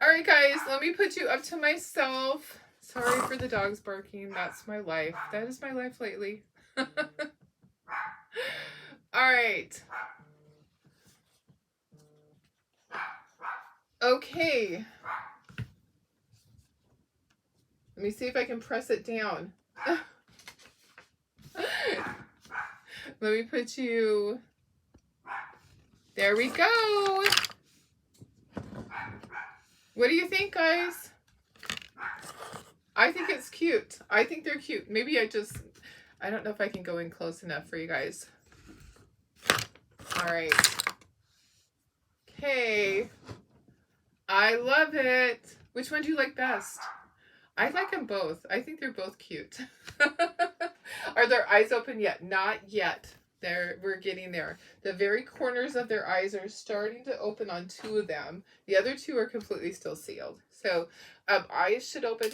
All right, guys, let me put you up to myself. Sorry for the dogs barking. That's my life. That is my life lately. All right. Okay. Let me see if I can press it down. Let me put you... There we go. What do you think, guys? I think it's cute. I think they're cute. Maybe I don't know if I can go in close enough for you guys. All right. Okay. I love it. Which one do you like best? I like them both. I think they're both cute. Are their eyes open yet? Not yet. We're getting there. The very corners of their eyes are starting to open on 2 of them. The other 2 are completely still sealed. So eyes should open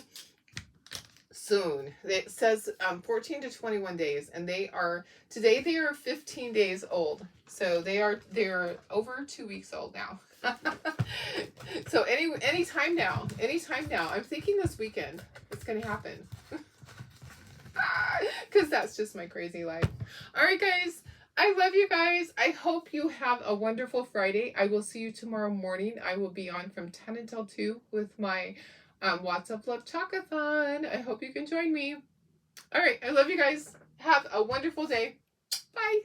soon. It says 14 to 21 days, and today they are 15 days old. So they're over 2 weeks old now. So anytime now. I'm thinking this weekend it's gonna happen. Because that's just my crazy life. All right, guys. I love you guys. I hope you have a wonderful Friday. I will see you tomorrow morning. I will be on from 10 until 2 with my What's Up Love Talkathon. I hope you can join me. All right. I love you guys. Have a wonderful day. Bye.